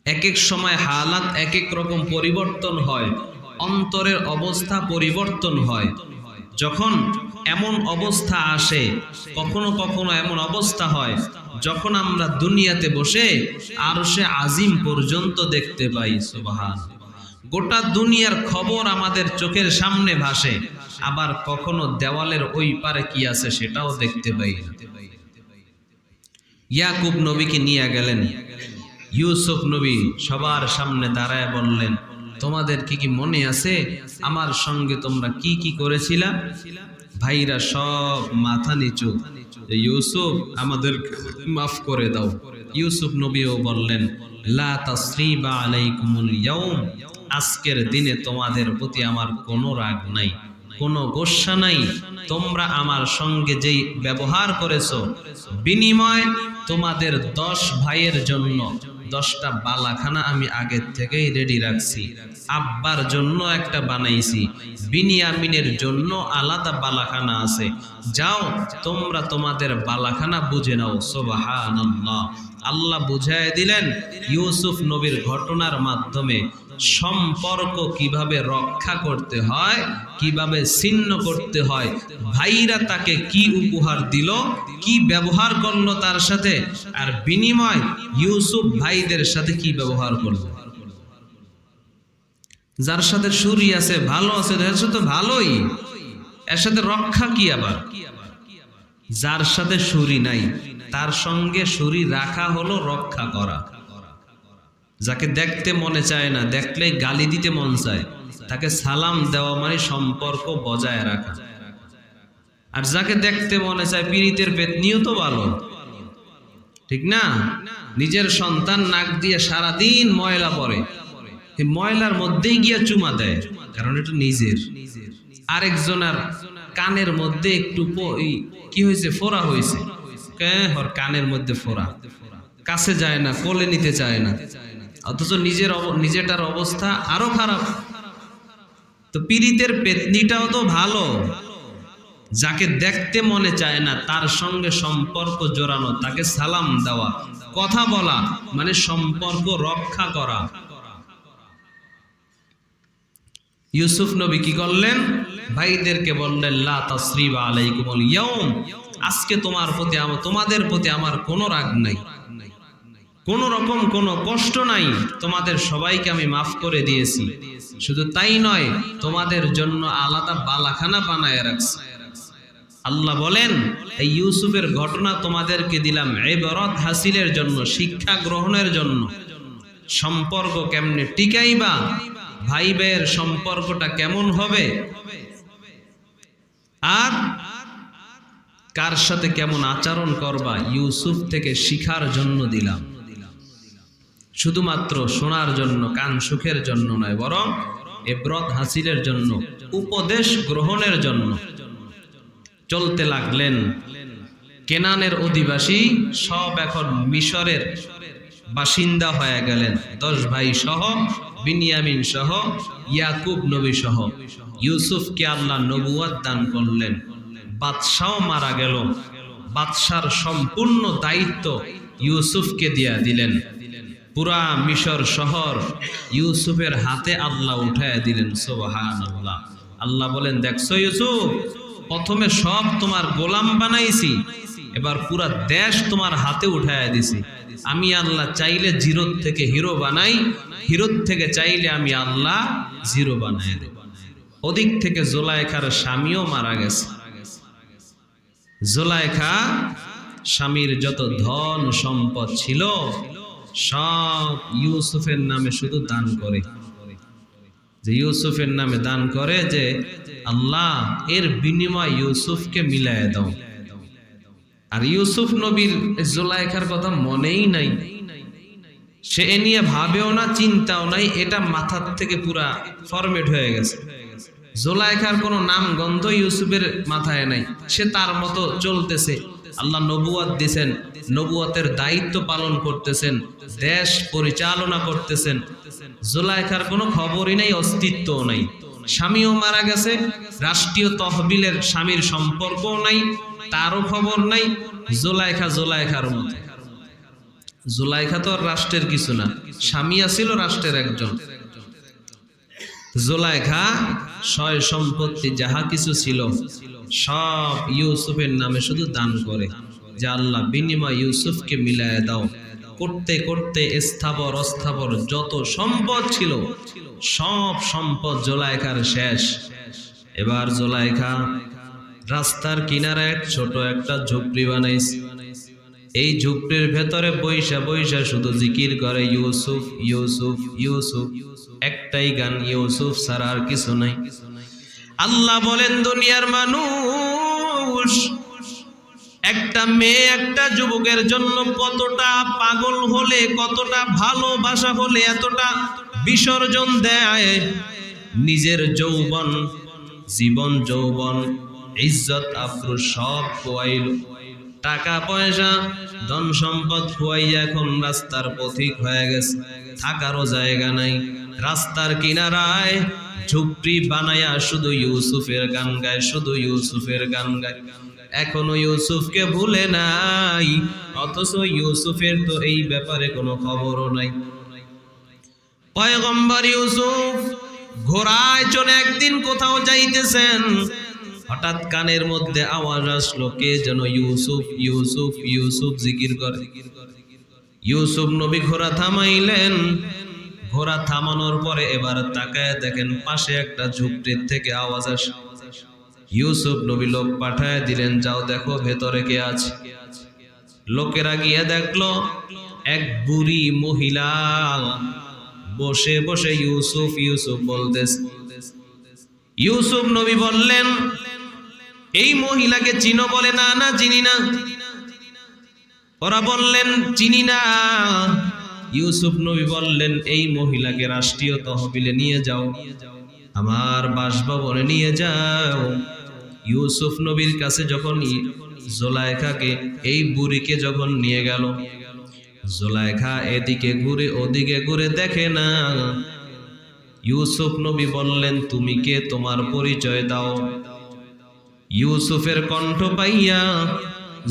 এক এক সময় হালাত এক এক রকম পরিবর্তন হয়, অন্তরের অবস্থা পরিবর্তন হয়। যখন এমন অবস্থা আসে, কখনো কখনো এমন অবস্থা হয় যখন আমরা দুনিয়াতে বসে আরশে আজিম পর্যন্ত দেখতে পাই। সুবহানাল্লাহ। গোটা দুনিয়ার খবর আমাদের চোখের সামনে ভাসে, আবার কখনো দেওয়ালের ওই পারে কি আছে সেটাও দেখতে পাই। ইয়াকুব নবীকে নিয়ে গেলেন, ইউসুফ নবী সবার সামনে দাঁড়ায় বললেন তোমাদের কি মনে আছে আমার সঙ্গে তোমরা কি কি করেছিলা? ভাইরা সব মাথা নিচু, ইউসুফ আমাদের মাফ করে দাও। ইউসুফ নবীও বললেন লা তাসরিবা আলাইকুমুল ইয়াউম, আজকের দিনে তোমাদের প্রতি আমার কোনো রাগ নাই, কোনো গোসা নাই। তোমরা আমার সঙ্গে যেই ব্যবহার করেছো, বিনিময় তোমাদের 10 ভাইয়ের জন্য 10টা বালাখানা আমি আগের থেকেই রেডি রাখছি, আব্বার জন্য একটা বানাইছি, বিনিয়ামিনের জন্য আলাদা বালাখানা আছে, যাও তোমরা তোমাদের বালাখানা বুঝে নাও। সুবহানাল্লাহ। আল্লাহ বুঝায় দিলেন ইউসুফ নবীর ঘটনার মাধ্যমে সম্পর্ক কিভাবে রক্ষা করতে হয়, কিভাবে ছিন্ন করতে হয়। ভাইরা তাকে কি উপহার দিল, কি ব্যবহার করলো তার সাথে, আর বিনিময় ইউসুফ ভাইদের সাথে কি ব্যবহার করলো। যার সাথে সুরি আছে, ভালো আছে, এর সাথে ভালোই, এর সাথে রক্ষা কি আবার। যার সাথে সুরি নাই তার সঙ্গে শরীর রাখা হলো রক্ষা করা। যাকে দেখতে মনে চায় না, দেখলে গালি দিতে মন চায়, তাকে সালাম দেওয়া মানে সম্পর্ক বজায় রাখা। আর যাকে দেখতে মনে চায় পীড়িতের পেতনিও তো ভালো, ঠিক না? নিজের সন্তান নাক দিয়ে সারাদিন ময়লা পড়ে, এই ময়লার মধ্যেই গিয়া চুমা দেয়, কারণ এটা নিজের। আরেকজনের কানের মধ্যে একটু কি হয়েছে, ফোড়া হয়েছে, ওর কানের মধ্যে ফোড়া, কাছে যায় না, কোলে নিতে চায় না, অথচ নিজেটার অবস্থা আরো খারাপ। তো পীড়িতের পেতনিটাও তো ভালো, যাকে দেখতে মনে চায় না তার সঙ্গে সম্পর্ক জোড়ানো, তাকে সালাম দেওয়া, কথা বলা মানে সম্পর্ক রক্ষা করা। ইউসুফ নবী কি করলেন? ভাইদেরকে বললেন, লা তাসরিবা আলাইকুমুল ইয়াউম, আজকে তোমাদের প্রতি আমার কোনো রাগ নাই, কোন রকম কোনো কষ্ট নাই, তোমাদের সবাইকে আমি মাফ করে দিয়েছি। শুধু তাই নয়, তোমাদের জন্য আলাদা বালাখানা বানায় রাখছি। আল্লাহ বলেন, এই ইউসুফের ঘটনা তোমাদেরকে দিলাম ইবরাত হাসিলের জন্য, শিক্ষা গ্রহণের জন্য। সম্পর্ক কেমনে টিকাইবা, ভাই ভাইয়ের সম্পর্কটা কেমন হবে, আর কার সাথে কেমন আচরণ করবা, ইউসুফ থেকে শিখার জন্য দিলাম। শুধুমাত্র শোনার জন্য, কান সুখের জন্য নয়, বরং ইবরাত হাসিলের জন্য, উপদেশ গ্রহণের জন্য। চলতে লাগলেন। কেনানের অধিবাসী সব এখন মিশরের বাসিন্দা হয়ে গেলেন, 10 ভাই সহ, বিনিয়ামিন সহ, ইয়াকুব নবী সহ। ইউসুফকে আল্লাহ নবুয়ত দান করলেন। বাদশাহ মারা গেল, বাদশার সম্পূর্ণ দায়িত্ব ইউসুফকে দিয়া দিলেন। পুরা মিশর শহর ইউসুফের হাতে আল্লাহ উঠায় দিলেন। সুবহানাল্লাহ। আল্লাহ বলেন, দেখছো ইউসুফ, প্রথমে সব তোমার গোলাম বানাইছি, এবার পুরা দেশ তোমার হাতে উঠায় দিছি। আমি আল্লাহ চাইলে জিরো থেকে হিরো বানাই, হিরো থেকে চাইলে আমি আল্লাহ জিরো বানাই দেব। ওদিক থেকে জোলাইখার স্বামীও মারা গেছে। জোলাইখা স্বামীর যত ধন সম্পদ ছিল সব ইউসুফের নামে শুধু দান করে, যে ইউসুফের নামে দান করে, যে আল্লাহ এর বিনিময় ইউসুফকে মিলায় দাও। আর ইউসুফ নবীর জোলাইখার কথা মনেই নাই, সে এ নিয়ে ভাবেও না, চিন্তাও নাই, এটা মাথার থেকে পুরা ফরমেট হয়ে গেছে। জোলাইখার কোনো নাম গন্ধ ইউসুফের মাথায় নাই, সে তার মতো চলতেছে। আল্লাহ নবুয়ত দিয়েছেন, নবুয়তের দায়িত্ব পালন করতেছেন, দেশ পরিচালনা করতেছেন। জোলাইখার কোনো খবরই নাই, অস্তিত্বও নাই। স্বামীও মারা গেছে, রাষ্ট্রীয় তহবিলের স্বামীর সম্পর্কও নাই, তারও খবর নাই। জোলাইখার মতো। জোলাইখা তো আর রাষ্ট্রের কিছু না, স্বামী আছিল রাষ্ট্রের একজন। জোলাইখা সয় সম্পত্তি যাহা কিছু ছিল সব ইউসুফের নামে শুধু দান করে, যে আল্লাহ বিনিময় ইউসুফকে মিলায় দাও। করতে করতে স্থাবর অস্থাবর যত সম্পদ ছিল সব সম্পদ জোলাইখার শেষ। এবার জোলাইখা রাস্তার কিনারে ছোট একটা ঝুপড়ি বানাইছে। এই ঝুপড়ির ভেতরে বৈশা বৈশা শুধু জিকির করে, ইউসুফ ইউসুফ ইউসুফ, একটাই গান, ইউসুফ ছাড়া আর কিছু নাই। আল্লাহ বলেন, দুনিয়ার মানুষ একটা মেয়ে একটা যুবকের জন্য কতটা পাগল হলে, কতটা ভালোবাসা হলে এতটা বিসর্জন দেয়। নিজের যৌবন, জীবন যৌবন, ইজ্জত আবরু সব খোয়াইল, টাকা পয়সা ধন সম্পদ খোয়াইয়া এখন রাস্তার পথিক হয়ে গেছে, থাকারও জায়গা নাই। রাস্তার কিনারায় ঝুপড়ি বানায়া শুধু ইউসুফের গান গায়, শুধু ইউসুফের গান গায়। এখনো ইউসুফকে ভুলে নাই, অথচ ইউসুফের তো এই ব্যাপারে কোনো খবরও নাই। পয়গম্বর ইউসুফ ঘোড়ায় চড়ে একদিন কোথাও যাইতেছেন, হঠাৎ কানের মধ্যে আওয়াজ আসলো, কে যেন ইউসুফ ইউসুফ ইউসুফ জিকির করে। ইউসুফ নবী ঘোড়া থামাইলেন। ঘোড়া থামানোর পরে এবার তাকায় দেখেন পাশে একটা ঝুপড়ির থেকে আওয়াজ আসে। ইউসুফ নবী লোক পাঠায় দিলেন, যাও দেখো ভেতরে কে আছে। লোকেরা গিয়ে দেখলো এক বুড়ি মহিলা বসে বসে ইউসুফ ইউসুফ বলতেছে। ইউসুফ নবী বললেন, এই মহিলাকে চিনো? বলে, না না চিনি না। ওরা বললেন, চিনি না। ইউসুফ নবী বললেন, এই মহিলাকে রাষ্ট্রীয় তহবিলে নিয়ে যাও, আমার বাসভবনে নিয়ে যাও। ইউসুফ নবীর কাছে যখন জুলাইখাকে, এই বুড়িকে যখন নিয়ে গেল, জুলাইখা এদিকে ঘুরে ওদিকে ঘুরে দেখে না। ইউসুফ নবী বললেন, তুমি কে? তোমার পরিচয় দাও। ইউসুফের কণ্ঠ পাইয়া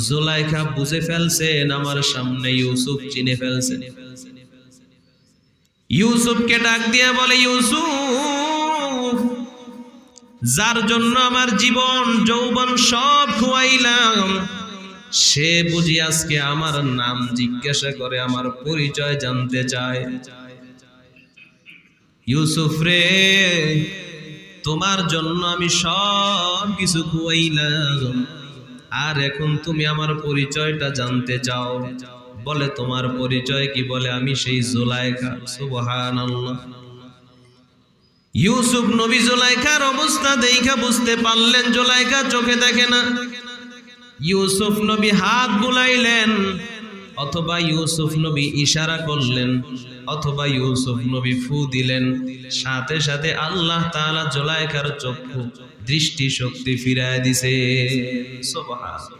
জুলাইখা বুঝে ফেলছেন আমার সামনে ইউসুফ চিনে ফেলছেন। ইউসুফকে ডাক দিয়া বলে, ইউসুফ, যার জন্য আমার জীবন যৌবন সব খুয়াইলাম, সে বুঝি আজকে আমার নাম জিজ্ঞাসা করে, আমার পরিচয় জানতে চায়। ইউসুফ রে, তোমার জন্য আমি সব কিছু খুয়াইলাম, আর এখন তুমি আমার পরিচয়টা জানতে চাও। বলে, তোমার পরিচয় কি? বলে, আমি সেই জুলাইখা। সুবহানাল্লাহ। ইউসুফ নবী জুলাইখার অবস্থা দেখা বুঝতে পারলেন জুলাইখা চোখে দেখে না। ইউসুফ নবী হাত বুলাইলেন, অথবা ইউসুফ নবী ইশারা করলেন, অথবা ইউসুফ নবী ফু দিলেন, সাথে সাথে আল্লাহ তাআলা জুলাইখার চক্ষু দৃষ্টি শক্তি ফিরায় দিছে। সুবহানাল্লাহ।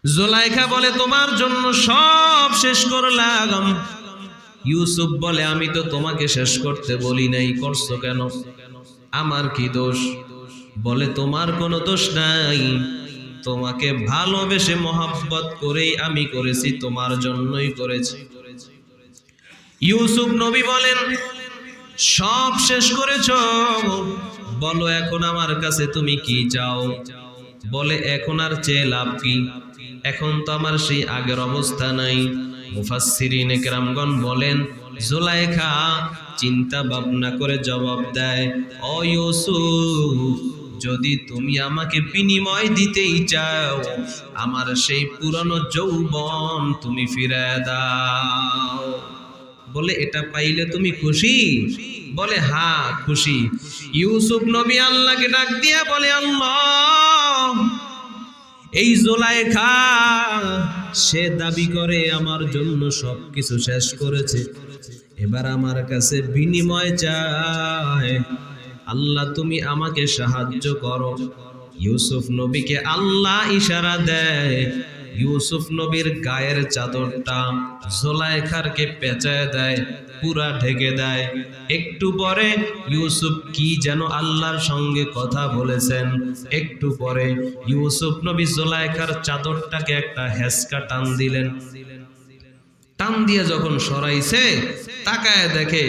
জুলাইখা বলে, তোমার জন্য সব শেষ করলাম। ইউসুফ বলে, আমি তো তোমাকে শেষ করতে বলি নাই, করছো কেন? আমার কি দোষ? বলে, তোমার কোনো দোষ নাই, তোমাকে ভালোবেসে মহব্বত করেই আমি করেছি, তোমার জন্যই করেছি। ইউসুফ নবী বলেন, সব শেষ করেছো, বলো এখন আমার কাছে তুমি কি চাও? বলে, এখন আর চেয়ে লাভ কি? এখন তো আমার সেই আগের অবস্থা নাই। মুফাসসিরিনে কেরামগণ বলেন, জুলাইখা চিন্তা ভাবনা করে জবাব দেয়, ও ইউসুফ, যদি তুমি আমাকে বিনিময় দিতেই চাও, আমার সেই পুরনো যৌবন তুমি ফিরিয়ে দাও। বলে, এটা পাইলে তুমি খুশি? বলে, হ্যাঁ খুশি। ইউসুফ নবী আল্লাহকে ডাক দিয়া বলে, আল্লাহ, এই জুলাইখা সে দাবি করে আমার জন্য সবকিছু শেষ করেছে, এবার আমার কাছে বিনিময় চায়। আল্লাহ, তুমি আমাকে সাহায্য করো। ইউসুফ নবীকে আল্লাহ ইশারা দেয়, ইউসুফ নবীর গায়ের চাদরটা জুলাইখারকে পেঁচায় দেয়, পুরা ঢেকে দেয়। একটু পরে ইউসুফ কি যেন আল্লাহর সঙ্গে কথা বলেছেন। একটু পরে ইউসুফ নবী জুলাইখার চাদরটাকে একটা হেসকা টান দিলেন। টান দিয়ে যখন সরাইছে, তাকায় দেখে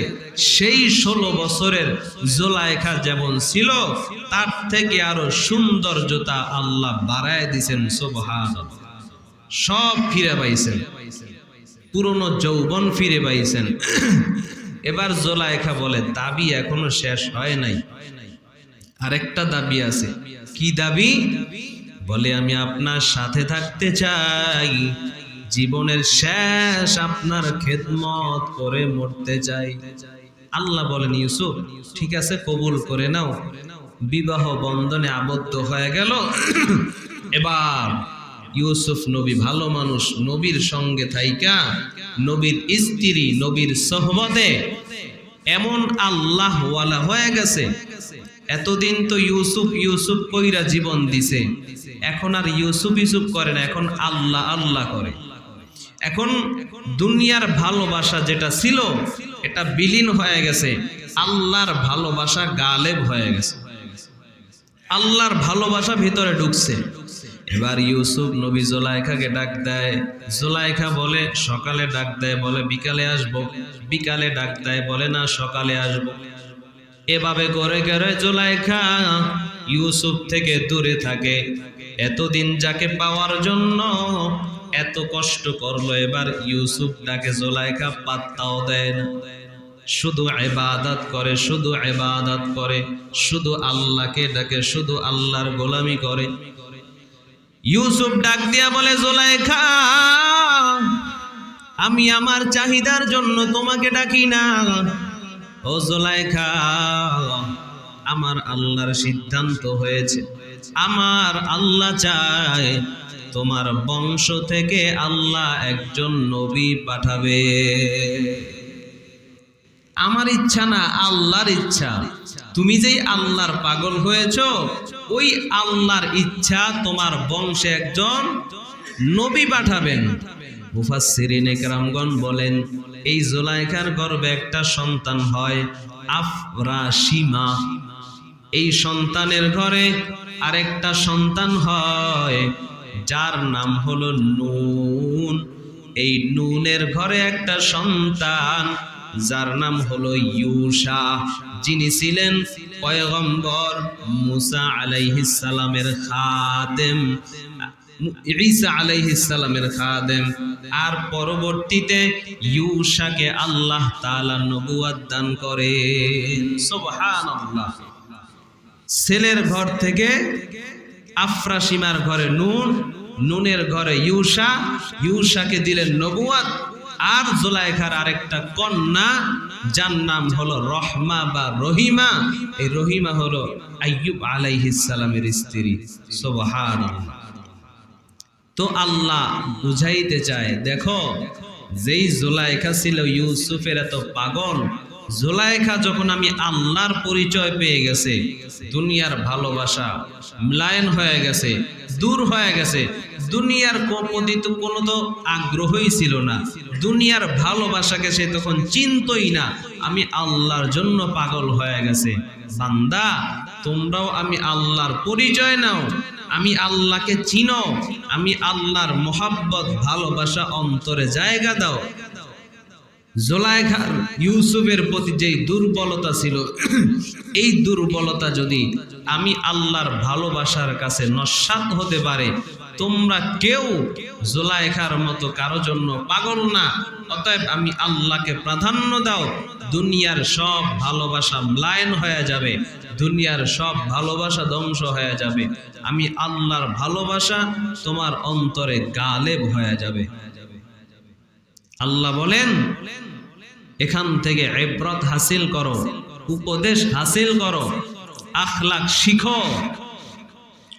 সেই 16 বছরের জুলাইখা যেমন ছিল, তার থেকে আরো সৌন্দর্যতা আল্লাহ বাড়ায় দিয়েছেন। সুবহানাল্লাহ। সব ফিরে পাইছেন, পুরনো যৌবন ফিরে পাইছেন। এবার জুলাইখা বলে, দাবি এখনো শেষ হয় নাই, আরেকটা দাবি আছে। কি দাবি? বলে, আমি আপনার সাথে থাকতে চাই, জীবনের শেষ আপনার খেদমত করে মরতে চাই। আল্লাহ বলেন, ইউসুফ ঠিক আছে, কবুল করে নাও। বিবাহ বন্ধনে আবদ্ধ হয়ে গেল। এবার ইউসুফ নবী ভালো মানুষ, নবীর সঙ্গে থাইকা, নবীর স্ত্রী, নবীর সোহবতে এমন আল্লাহ ওয়ালা হয়ে গেছে। এতদিন তো ইউসুফ ইউসুফ কইরা জীবন দিছে, এখন আর ইউসুফ ইউসুফ করে না, এখন আল্লাহ আল্লাহ করে। এখন দুনিয়ার ভালোবাসা যেটা ছিল এটা বিলীন হয়ে গেছে, আল্লাহর ভালোবাসা গালেব হয়ে গেছে, আল্লাহর ভালোবাসা ভিতরে ঢুকছে। এবার ইউসুফ নবী জুলাইখাকে ডাক দেয়। জুলাইখা বলে, সকালে ডাক দেয়, বলে বিকালে আসবো। বিকালে ডাক দেয়, বলে না সকালে আসবো। এভাবে করে করে জুলাইখা ইউসুফ থেকে দূরে থাকে। এতদিন যাকে পাওয়ার জন্য এত কষ্ট করলো, এবার ইউসুফ ডাকে জুলাইখা পাত্তাও দেয় না। শুধু ইবাদত করে, শুধু ইবাদত করে, শুধু আল্লাহকে ডাকে, শুধু আল্লাহর গোলামি করে। ইউসুফ ডাক দিয়া বলে, জুলাইখা, আমি আমার চাহিদার জন্য তোমাকে ডাকি না। ও জুলাইখা, আমার আল্লাহর সিদ্ধান্ত হয়েছে, আমার আল্লাহ চায় তোমার বংশ থেকে আল্লাহ একজন নবী পাঠাবে। আমার ইচ্ছা না, আল্লাহর ইচ্ছা। তুমি যেই আল্লাহর পাগল হয়েছো, ওই আল্লাহর ইচ্ছা তোমার বংশে একজন নবী পাঠাবেন। মুফাসসিরিনে কেরামগণ বলেন, এই জুলাইখার গর্ভে একটা সন্তান হয় আফরাশিমা। এই সন্তানের ঘরে আরেকটা সন্তান হয় যার নাম হলো নুন। এই নুনের ঘরে একটা সন্তান যার নাম হলো ইউসা, যিনি ছিলেন পয়গম্বর মুসা আলাইহিস সালামের খাদেম, ঈসা আলাইহিস সালামের খাদেম। আর পরবর্তীতে ইউসাকে আল্লাহ তাআলা নবুয়ত দান করেন। সুবহানাল্লাহ। ছেলের ঘর থেকে আফরাশিমার ঘরে নুন, নুনের ঘরে ইউসা, ইউসাকে দিলেন নবুয়ত। আর জুলাইখার আরেকটা কন্যা যার নাম হলো রহমা বা রহিমা। এই রহিমা হলো আইয়ুব আলাইহিস সালামের স্ত্রী। সুবহানাল্লাহ। তো আল্লাহ বুঝাইতে চায়, দেখো, যেই জুলাইখা ছিল ইউসুফের এত পাগল, জুলাইখা যখন আমি আল্লাহর পরিচয় পেয়ে গেছে, দুনিয়ার ভালোবাসা ম্লায়ন হয়ে গেছে, দূর হয়ে গেছে, দুনিয়ার প্রতি তো কোনো তো আগ্রহই ছিল না, দুনিয়ার ভালোবাসাকে সে তখন চিনতই না, আমি আল্লাহর জন্য পাগল হয়ে গেছে। বান্দা, তোমরাও আমি আল্লাহর পরিচয় নাও, আমি আল্লাহকে চিনো, আমি আল্লাহর মোহাব্বত ভালোবাসা অন্তরে জায়গা দাও। জুলাইখার ইউসুফের প্রতি যেই দুর্বলতা ছিল, এই দুর্বলতা যদি আমি আল্লাহর ভালোবাসার কাছে নস্যাৎ হতে পারে, তোমরা কেউ জুলাইখার মতো কারো জন্য পাগল না। অতএব আমি আল্লাহকে প্রাধান্য দাও, দুনিয়ার সব ভালোবাসা ম্লায়ন হয়ে যাবে, দুনিয়ার সব ভালোবাসা ধ্বংস হয়ে যাবে, আমি আল্লাহর ভালোবাসা তোমার অন্তরে গালেব হয়ে যাবে। আল্লাহ বলেন, এখান থেকে ইবরত হাসিল করো, উপদেশ হাসিল করো, আখলাক শিখো,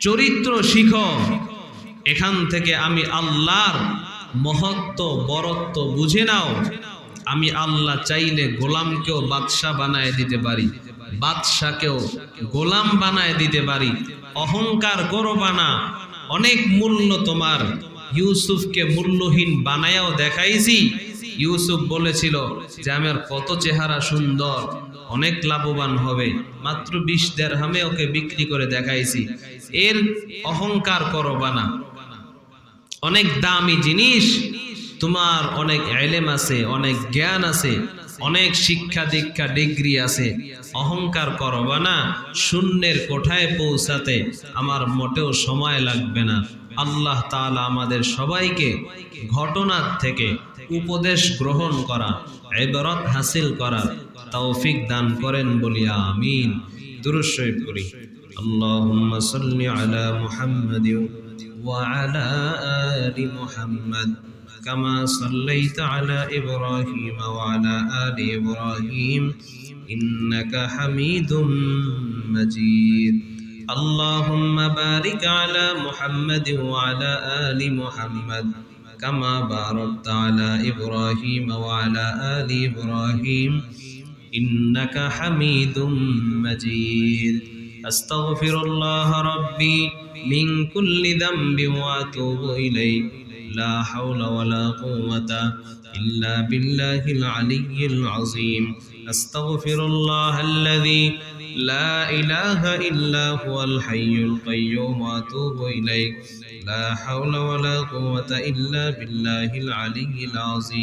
চরিত্র শিখো। এখান থেকে আমি আল্লাহর মহত্ব বরত্ব বুঝে নাও। আমি আল্লাহ চাইলে গোলামকেও বাদশা বানায় দিতে পারি, বাদশাকেও গোলাম বানায় দিতে পারি। অহংকার করবা না। অনেক মূল্য তোমার, ইউসুফকে মূল্যহীন বানায়াও দেখাইছি। ইউসুফ বলেছিল যে আমার কত চেহারা সুন্দর, অনেক লাভবান হবে, মাত্র 20 দিরহামে ওকে বিক্রি করে দেখাইছি। এর অহংকার করবা না। অনেক দামি জিনিস, তোমার অনেক ইলম আছে, অনেক জ্ঞান আছে, অনেক শিক্ষা দীক্ষা ডিগ্রি আছে, অহংকার করবা না। শূন্যের কোঠায় পৌঁছাতে আমার মোটেও সময় লাগবে না। আল্লাহ তাআলা আমাদের সবাইকে ঘটনার থেকে উপদেশ গ্রহণ করা, ইবরত হাসিল করার তৌফিক দান করেন বলি আমিন। দুরূদ শরীফ পড়ি। আল্লাহুম্মা সাল্লি আলা মুহাম্মাদ ওয়া আলা আলি মুহাম্মাদ কামা সাল্লাইতা আলা ইব্রাহিম ওয়া আলা আলি ইব্রাহিম ইন্নাকা হামিদুম মাজিদ। আল্লাহুম্মা বারিক আলা মুহাম্মাদ ওয়া আলা আলি মুহাম্মাদ কামা বারাকতা আলা ইব্রাহিম ওয়া আলা আলি ইব্রাহিম ইন্নাকা হামিদুম মাজিদ। আস্তাগফিরুল্লাহ রাব্বি মিন কুল্লি যামবি ওয়া আতুবু ইলাইহি লা হাওলা ওয়ালা কুওয়াতা ইল্লা বিল্লাহিল আলিয়্যিল আযীম। আস্তাগফিরুল্লাহাল্লাযী লা ইলাহা ইল্লা হুয়াল হাইয়ুল কাইয়্যুম ওয়া আতুবু ইলাইহি লা হাওলা ওয়ালা কুওয়াতা ইল্লা বিল্লাহিল আলিয়্যিল আযীম।